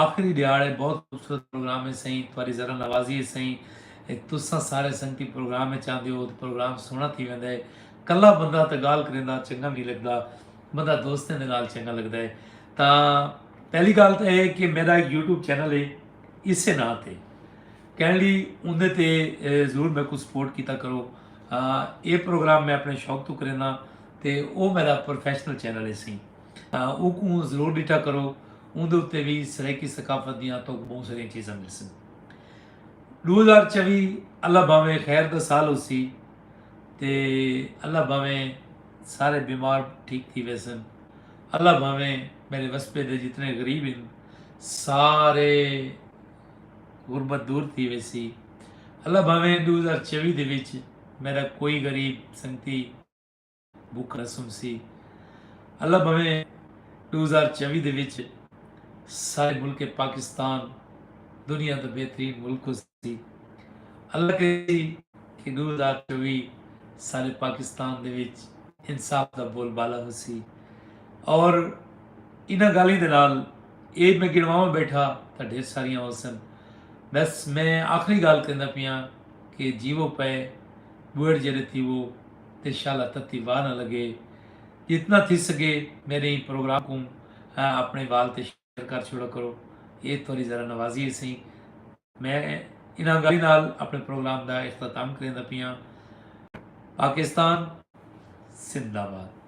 आखिरी दिहाड़े बहुत खूबसूरत प्रोग्राम है सही तुहारी ज़रा नवाजी है सही तुसां सारे संगती प्रोग्राम में चाहते हो प्रोग्राम सोहना थी वेंदा है कला बंदा तो गाल करेंदा चंगा नहीं लगता बंदा दोस्तें दे नाल चंगा लगता है तो पहली गल तो यह कि मेरा एक यूट्यूब चैनल है इस नाँ से कहने ली उन्हें ते जरूर मैं कुछ सपोर्ट किया करो ये प्रोग्राम मैं अपने शौक तो करेंदा तो वो मेरा प्रोफैशनल चैनल है सी वो को जरूर डिठा करो उनके उत्ते भी सराइकी सकाफत दियाँ तो बहुत सारिया चीज़ां मिलसन 2024 अल्लाह भावें खैर का साल हो सी ते अल्लाह भावें सारे बीमार ठीक थी वैसन अल्लाह भावें मेरे वस्पे दे जितने गरीब हैं सारे गुरबत दूर थी वैसी अल्लाह भावें 2024 दे विच मेरा कोई गरीब संगती भुख रसम सी अल्लाह भावें 2024 दे विच सारे मुल्क पाकिस्तान दुनिया का बेहतरीन मुल्क सी अल्लाह के कि 2024 सारे पाकिस्तान दे विच इंसाफ का बोलबाला हो सी और इन्हां गाली दे नाल ये मैं गिणवावां बैठा तो ढेर सारियां हो सन बस मैं आखिरी गाल कहंदा पिया कि जीवो पे बुढ़ जड़े थी वो ते शाला तत्ती वाह न लगे जितना थी सके मेरे प्रोग्राम को अपने वाल ते शेयर कर छोड़ा करो ये थोड़ी ज़रा नवाजी है सही मैं इन्हां गाली नाल अपने प्रोग्राम का इख्तिताम करेंदा पिया पाकिस्तान जिंदाबाद।